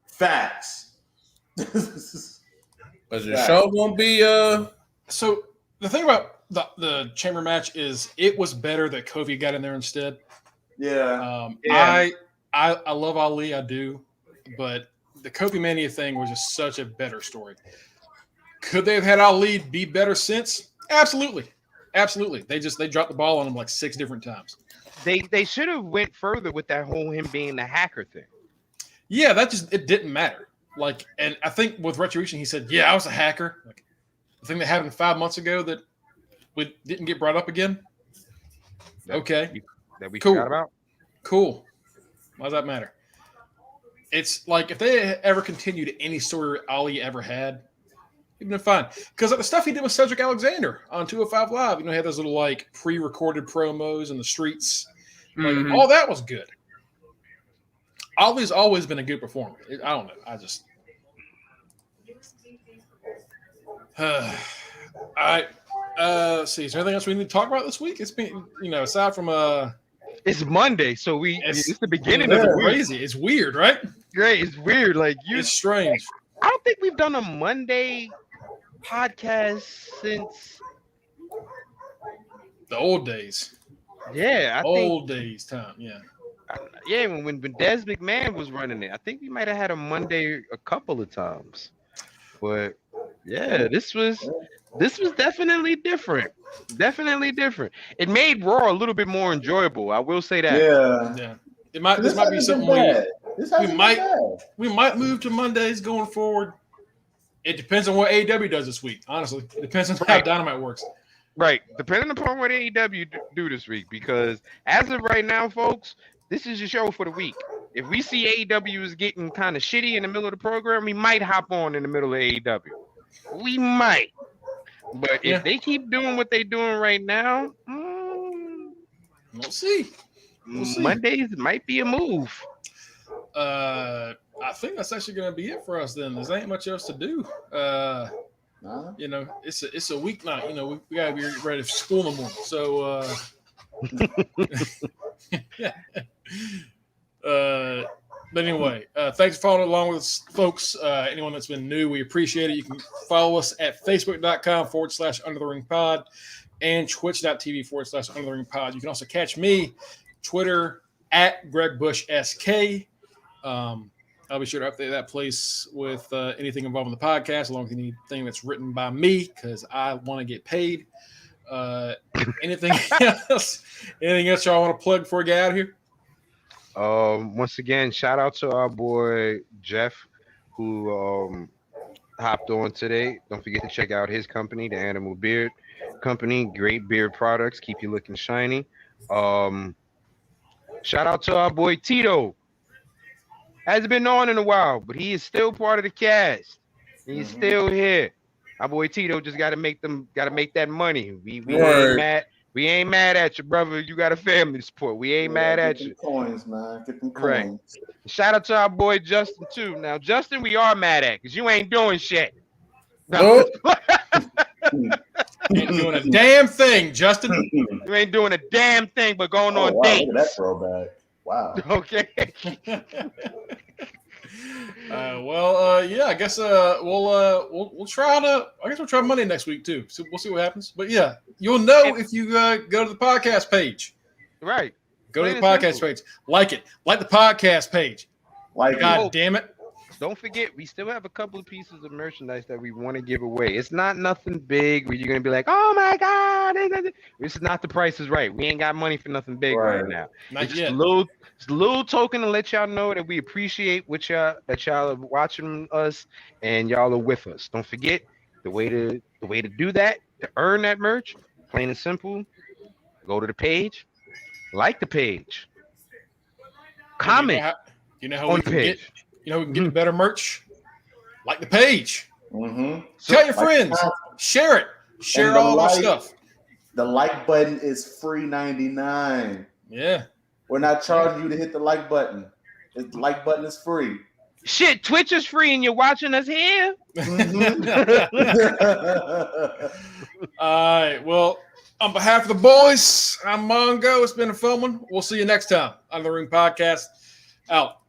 Facts. But your show won't be So the thing about the chamber match is it was better that Kofi got in there instead. Yeah. I love Ali, I do, but the Kofi Mania thing was just such a better story. Could they have had Ali be better since? Absolutely. They dropped the ball on him like 6 different times. They should have went further with that whole him being the hacker thing. Yeah, it didn't matter. Like, and I think with Retribution, he said, "Yeah, I was a hacker." Like, the thing that happened 5 months ago that we didn't get brought up again. Okay, that we cool. Forgot about. Cool. Why does that matter? It's like if they ever continued any story Ali ever had, he'd been fine. Because like the stuff he did with Cedric Alexander on 205 Live, he had those little like pre-recorded promos in the streets. Like, all that was good. Ali's always been a good performer. I don't know. I just. All right. Let's see. Is there anything else we need to talk about this week? It's been, aside from it's Monday, so it's the beginning of the week. Crazy. It's weird, right? Great. It's weird. Like it's strange. I don't think we've done a Monday podcast since the old days. Yeah, old days time. Yeah. Yeah, when Des McMahon was running it, I think we might have had a Monday a couple of times. But yeah, this was definitely different. Definitely different. It made Raw a little bit more enjoyable. I will say that. Yeah. This might be something we might move to Mondays going forward. It depends on what AEW does this week. Honestly, it depends on how Dynamite works. Right, depending upon what AEW do this week, because as of right now, folks, this is your show for the week. If we see AEW is getting kind of shitty in the middle of the program, we might hop on in the middle of AEW. We might. But if they keep doing what they're doing right now, we'll see. Mondays might be a move. I think that's actually going to be it for us then. There ain't much else to do. It's a weeknight. We got to be ready for school in the morning. So, but anyway, thanks for following along with us, folks. Anyone that's been new, we appreciate it. You can follow us at facebook.com/Under the Ring Pod and twitch.tv/Under the Ring Pod. You can also catch me, Twitter at Greg Bush SK. I'll be sure to update that place with anything involving the podcast, along with anything that's written by me, because I want to get paid. Anything else? Anything else y'all want to plug before we get out of here? Once again, shout out to our boy Jeff, who hopped on today. Don't forget to check out his company, the Animal Beard Company. Great beard products, keep you looking shiny. Shout out to our boy Tito. Hasn't been on in a while, but he is still part of the cast. He's still here. Our boy Tito just got to make that money. We ain't mad. We ain't mad at you, brother. You got a family to support. We ain't mad at you. Coins, man. Get them coins. Right. Shout out to our boy Justin too. Now, Justin, we are mad at because you ain't doing shit. Nope. You ain't doing a damn thing, Justin. You ain't doing a damn thing but going on dates. Look at that throwback. Wow. Okay. Yeah. I guess we'll try to. I guess we'll try Monday next week too. So we'll see what happens. But yeah, you'll know if you go to the podcast page. Right. Go to the podcast page. Like it. Like the podcast page. God damn it. Don't forget, we still have a couple of pieces of merchandise that we want to give away. It's not nothing big where you're going to be like, oh my God. This is not The Price is Right. We ain't got money for nothing big right now. It's just a little token to let y'all know that we appreciate that y'all are watching us and y'all are with us. Don't forget the way to do that, to earn that merch, plain and simple, go to the page, like the page, comment you know how we can get. You know, we can get better merch. Like the page. Tell your friends. Share it. Share all our stuff. The like button is free $99. Yeah. We're not charging you to hit the like button. The like button is free. Shit, Twitch is free and you're watching us here. All right. Well, on behalf of the boys, I'm Mongo. It's been a fun one. We'll see you next time on the Ring Podcast. Out.